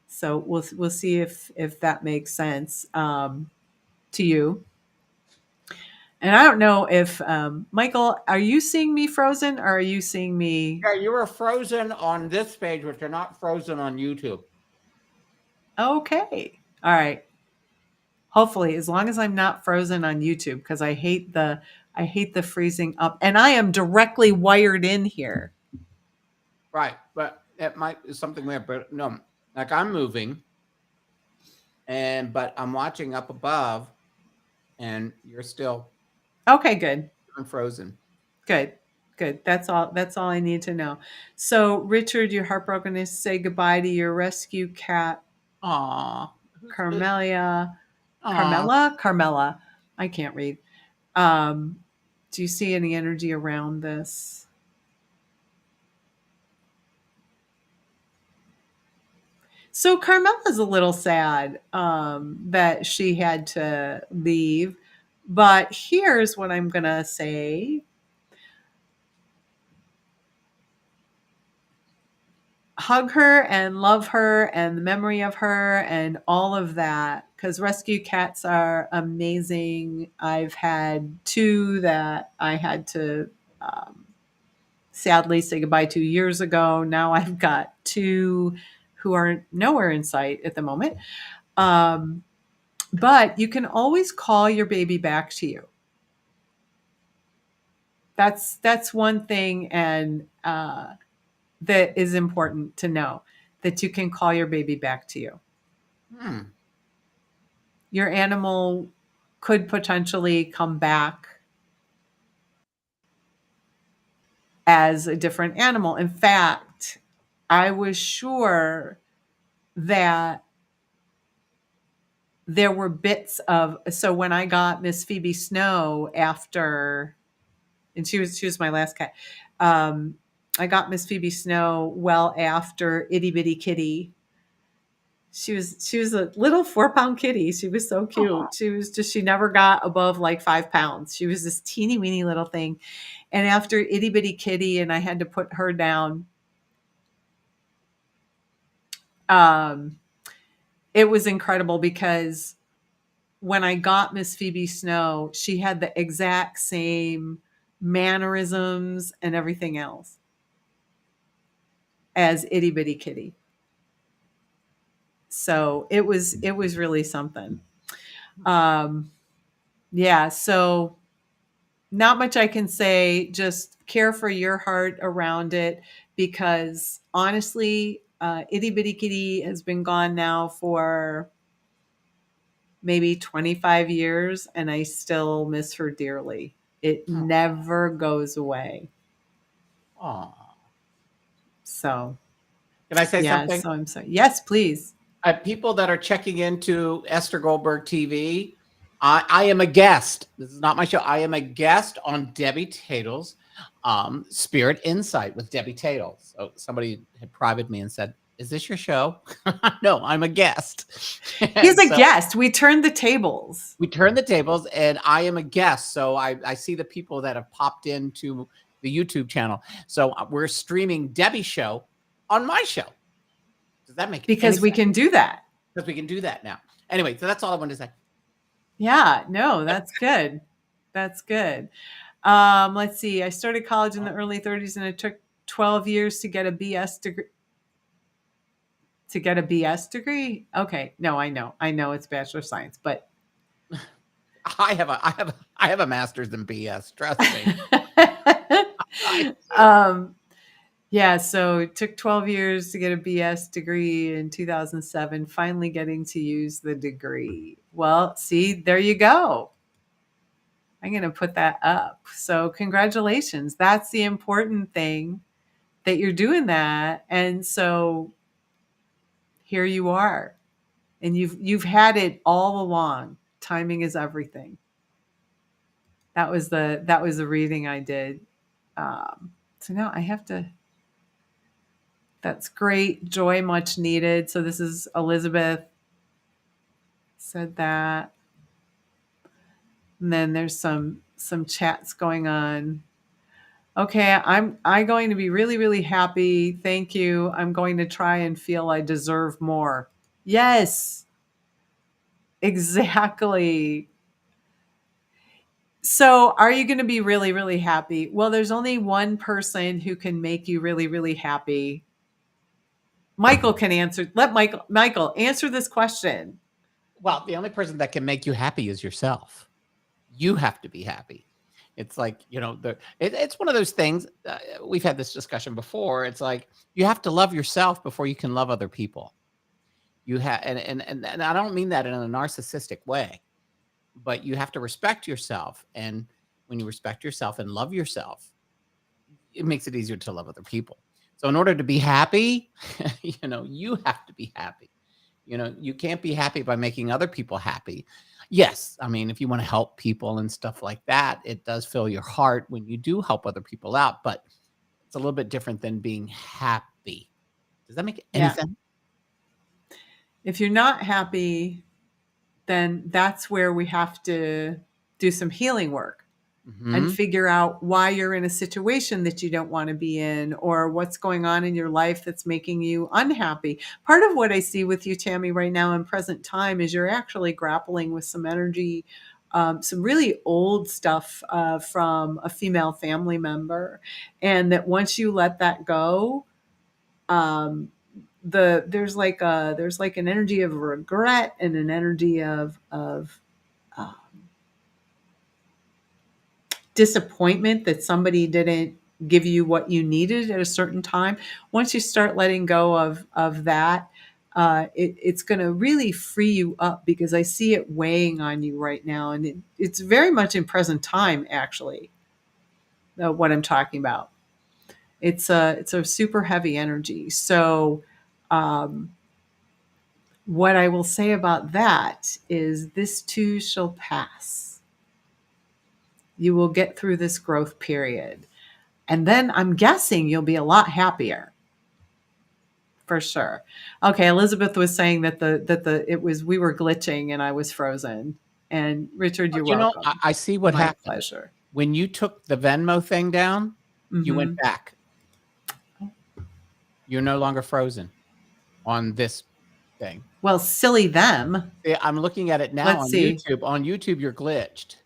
So we'll see if that makes sense to you. And I don't know if Michael, are you seeing me frozen or are you seeing me? Yeah, you were frozen on this page, but you're not frozen on YouTube. Okay. All right. Hopefully, as long as I'm not frozen on YouTube, because I hate the freezing up, and I am directly wired in here. Right, but it might be something weird. But no, like I'm moving, but I'm watching up above, and you're still Okay, good. frozen. Good. Good. That's all I need to know. So, Richard, you're heartbroken to say goodbye to your rescue cat, Aw. Carmelia. Aw. Carmela. I can't read. Do you see any energy around this? So Carmela's a little sad that she had to leave. But here's what I'm going to say. Hug her and love her and the memory of her and all of that, because rescue cats are amazing. I've had 2 that I had to sadly say goodbye to years ago. Now I've got 2 who are nowhere in sight at the moment. But you can always call your baby back to you. That's one thing, and that is important to know, that you can call your baby back to you. Your animal could potentially come back as a different animal. In fact, I was sure that there were bits of, so when I got Miss Phoebe Snow after, and she was my last cat. I got Miss Phoebe Snow well after Itty Bitty Kitty. She was a little 4-pound kitty. She was so cute. She never got above like 5 pounds. She was this teeny weeny little thing. And after Itty Bitty Kitty, and I had to put her down, it was incredible because when I got Miss Phoebe Snow, she had the exact same mannerisms and everything else as Itty Bitty Kitty. So it was really something. Yeah, so not much I can say. Just care for your heart around it, because honestly, Itty Bitty Kitty has been gone now for maybe 25 years, and I still miss her dearly. It never goes away. Aw. So, Can I say yeah, something? so I'm sorry. Yes, please. People that are checking into Esther Goldberg TV, I am a guest. This is not my show. I am a guest on Debbie Taitel's Spirit Insight with Debbie Taitel. So somebody had private me and said, "Is this your show?" No, I'm a guest. He's a guest. We turned the tables. We turned the tables, and I am a guest. So I see the people that have popped into the YouTube channel. So we're streaming Debbie's show on my show. Does that make because we can do that? Because we can do that now. Anyway, so that's all I wanted to say. Yeah, no, that's good. That's good. Let's see. I started college in the early 30s, and it took 12 years to get a BS degree. To get a BS degree? Okay, no, I know it's Bachelor of Science, but I have a master's in BS. Trust me. Yeah, so it took 12 years to get a BS degree in 2007, finally getting to use the degree. Well, see, there you go. I'm going to put that up. So congratulations. That's the important thing, that you're doing that. And so here you are. And you've had it all along. Timing is everything. That was the reading I did. So now I have to. That's great. Joy, much needed. So this is Elizabeth said that. And then there's some chats going on. Okay, I'm going to be really, really happy. Thank you. I'm going to try and feel I deserve more. Yes. Exactly. So are you going to be really, really happy? Well, there's only one person who can make you really, really happy. Michael can answer. Let Michael answer this question. Well, the only person that can make you happy is yourself. You have to be happy. It's like, it's one of those things. We've had this discussion before. It's like you have to love yourself before you can love other people. You have, and I don't mean that in a narcissistic way, but you have to respect yourself. And when you respect yourself and love yourself, it makes it easier to love other people. So in order to be happy, you have to be happy. You can't be happy by making other people happy. Yes, I mean, if you want to help people and stuff like that, it does fill your heart when you do help other people out, but it's a little bit different than being happy. Does that make any sense? If you're not happy, then that's where we have to do some healing work. And figure out why you're in a situation that you don't want to be in, or what's going on in your life that's making you unhappy. Part of what I see with you, Tammy, right now in present time is you're actually grappling with some energy, some really old stuff from a female family member. And that once you let that go, there's like an energy of regret and an energy of disappointment that somebody didn't give you what you needed at a certain time. Once you start letting go of that, it's going to really free you up, because I see it weighing on you right now, and it's very much in present time. Actually, what I'm talking about, it's a super heavy energy. So, what I will say about that is, this too shall pass. You will get through this growth period. And then I'm guessing you'll be a lot happier. For sure. Okay, Elizabeth was saying that we were glitching and I was frozen. And Richard, you're welcome. I see what happened. My pleasure. When you took the Venmo thing down, you went back. You're no longer frozen on this thing. Well, silly them. I'm looking at it now on YouTube. On YouTube, you're glitched.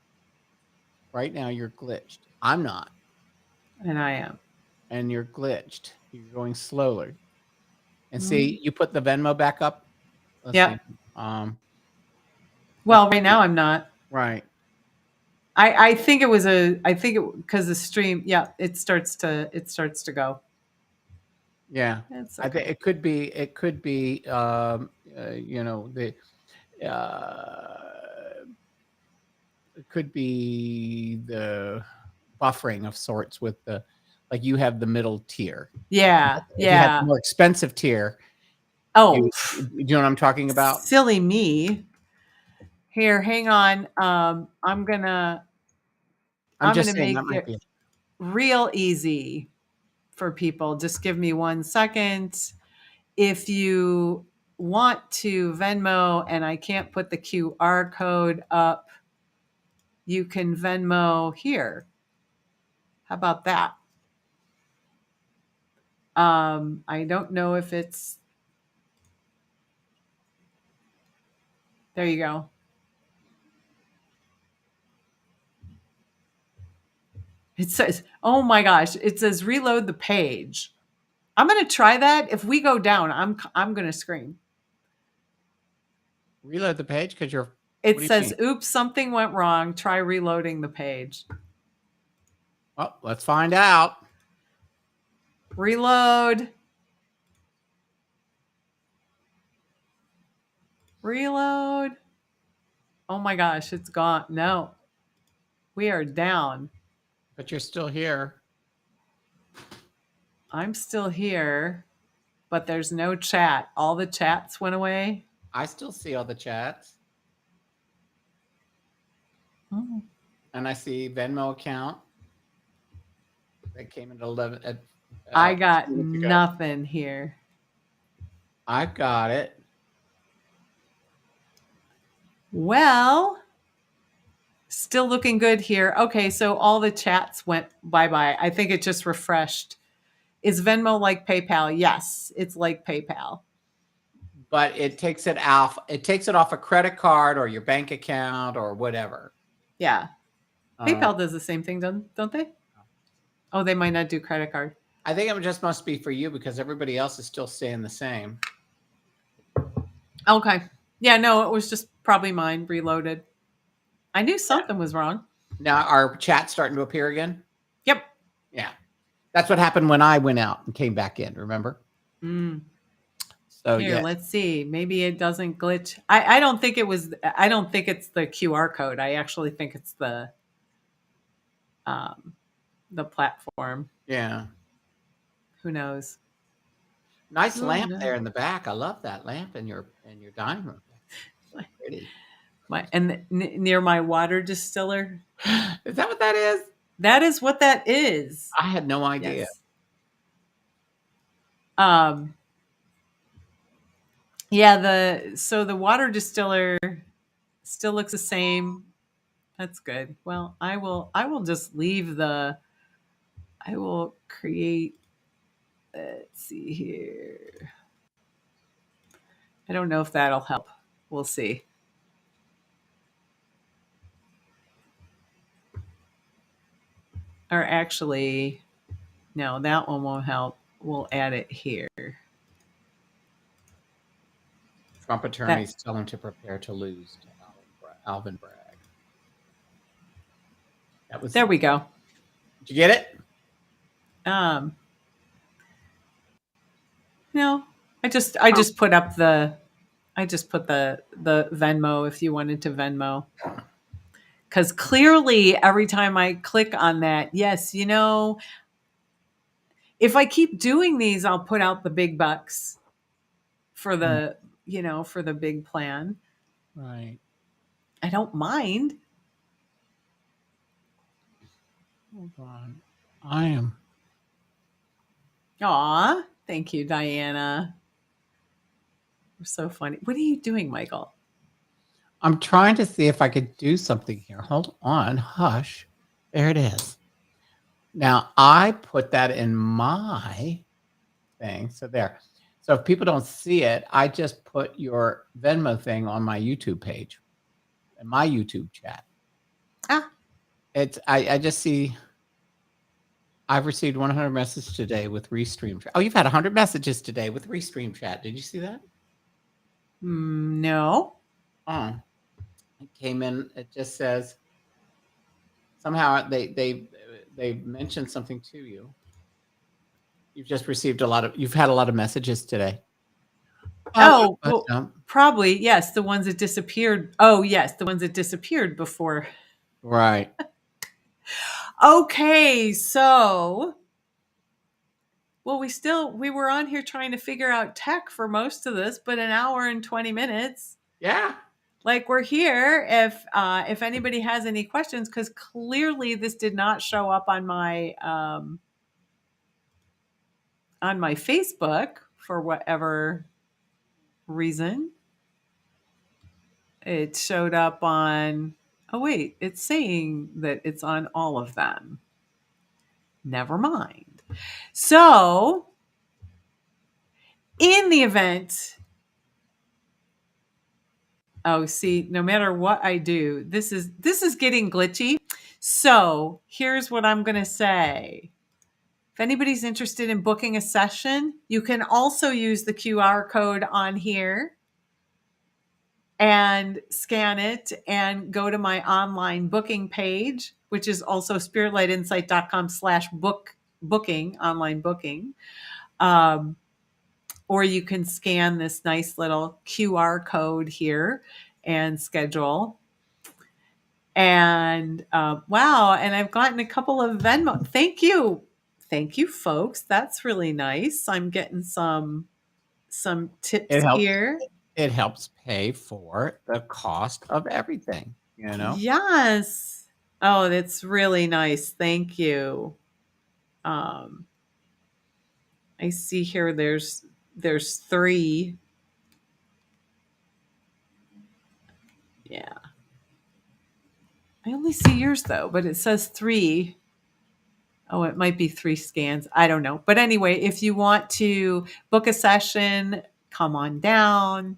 Right now, you're glitched. I'm not. And I am. And you're glitched. You're going slowly. And see, you put the Venmo back up. Yeah. Well, right now I'm not. Right. I think it was because the stream. Yeah, it starts to go. Yeah, okay. I think it could be. It could be. It could be the buffering of sorts with like you have the middle tier. Yeah, if you have the more expensive tier. Oh, do you know what I'm talking about? Silly me. Here, hang on. I'm gonna make it real easy for people. Just give me 1 second. If you want to Venmo and I can't put the QR code up, you can Venmo here. How about that? I don't know if it's. There you go. It says, oh my gosh, it says reload the page. I'm going to try that. If we go down, I'm going to scream. Reload the page because you're. It says, oops, something went wrong. Try reloading the page. Well, let's find out. Reload. Reload. Oh my gosh, it's gone. No, we are down. But you're still here. I'm still here, but there's no chat. All the chats went away. I still see all the chats. And I see Venmo account. That came at 11. I got nothing here. I got it. Well, still looking good here. Okay, so all the chats went bye-bye. I think it just refreshed. Is Venmo like PayPal? Yes, it's like PayPal. But it takes it off. It takes it off a credit card or your bank account or whatever. Yeah. PayPal does the same thing, don't they? Oh, they might not do credit card. I think it just must be for you because everybody else is still staying the same. Okay. Yeah, no, it was just probably mine reloaded. I knew something was wrong. Now our chat's starting to appear again. Yep. Yeah. That's what happened when I went out and came back in, remember? So Here, let's see. Maybe it doesn't glitch. I don't think it was. I don't think it's the QR code. I actually think it's the platform. Yeah. Who knows? Nice lamp there in the back. I love that lamp in your dining room. So pretty. Near my water distiller. Is that what that is? That is what that is. I had no idea. Yes. Yeah, the water distiller still looks the same. That's good. Well, I will just leave I will create, let's see here. I don't know if that'll help. We'll see. Or actually, no, that one won't help. We'll add it here. Trump attorneys tell him to prepare to lose to Alvin Bragg. There we go. Did you get it? No, I just put up the Venmo if you wanted to Venmo. Because clearly every time I click on that, yes, if I keep doing these, I'll put out the big bucks for the, for the big plan. Right. I don't mind. Hold on. I am. Aw, thank you, Diana. You're so funny. What are you doing, Michael? I'm trying to see if I could do something here. Hold on. Hush. There it is. Now, I put that in my thing. So there. So if people don't see it, I just put your Venmo thing on my YouTube page and my YouTube chat. I just see I've received 100 messages today with Restream chat. Oh, you've had 100 messages today with Restream chat. Did you see that? No. Oh, it came in. It just says somehow they mentioned something to you. You've just received you've had a lot of messages today. Oh, well, probably, yes. The ones that disappeared. Oh, yes. The ones that disappeared before. Right. Okay. So, well, we were on here trying to figure out tech for most of this, but an hour and 20 minutes. Yeah. Like we're here if anybody has any questions, because clearly this did not show up on my Facebook for whatever reason. It showed up on, oh wait, it's saying that it's on all of them. Never mind. So in the event, oh, see, no matter what I do, this is getting glitchy. So here's what I'm going to say. If anybody's interested in booking a session, you can also use the QR code on here and scan it and go to my online booking page, which is also SpiritLightInsight.com/booking, online booking. Or you can scan this nice little QR code here and schedule. And wow, and I've gotten a couple of Venmo. Thank you, folks. That's really nice. I'm getting some tips here. It helps pay for the cost of everything, Yes. Oh, that's really nice. Thank you. I see here there's 3. Yeah. I only see yours though, but it says 3. Oh, it might be 3 scans. I don't know. But anyway, if you want to book a session, come on down.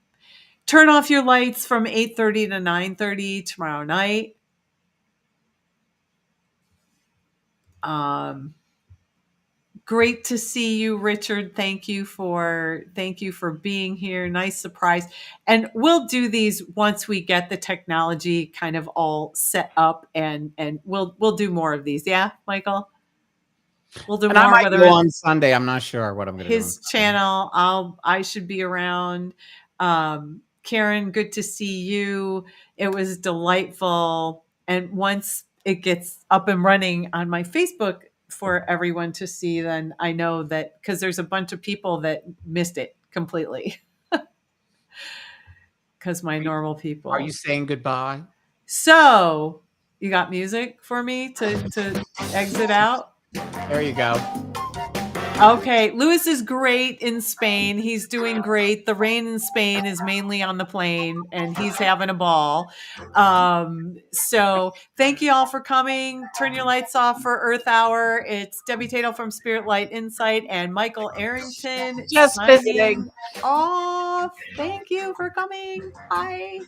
Turn off your lights from 8:30 to 9:30 tomorrow night. Great to see you, Richard. Thank you for being here. Nice surprise. And we'll do these once we get the technology kind of all set up, and we'll do more of these. Yeah, Michael? We'll do And I more, might whether go it's on Sunday. I'm not sure what I'm going to do on his Sunday. channel. I should be around. Karen, good to see you. It was delightful. And once it gets up and running on my Facebook for everyone to see, then I know that, because there's a bunch of people that missed it completely. Because my normal people. Are you saying goodbye? So you got music for me to exit out? There you go. Okay, Lewis is great in Spain. He's doing great. The rain in Spain is mainly on the plane, and he's having a ball. So thank you all for coming. Turn your lights off for Earth Hour. It's Debbie Taitel from Spirit Light Insight and Michael Arrington Just visiting. signing off. Thank you for coming. Bye.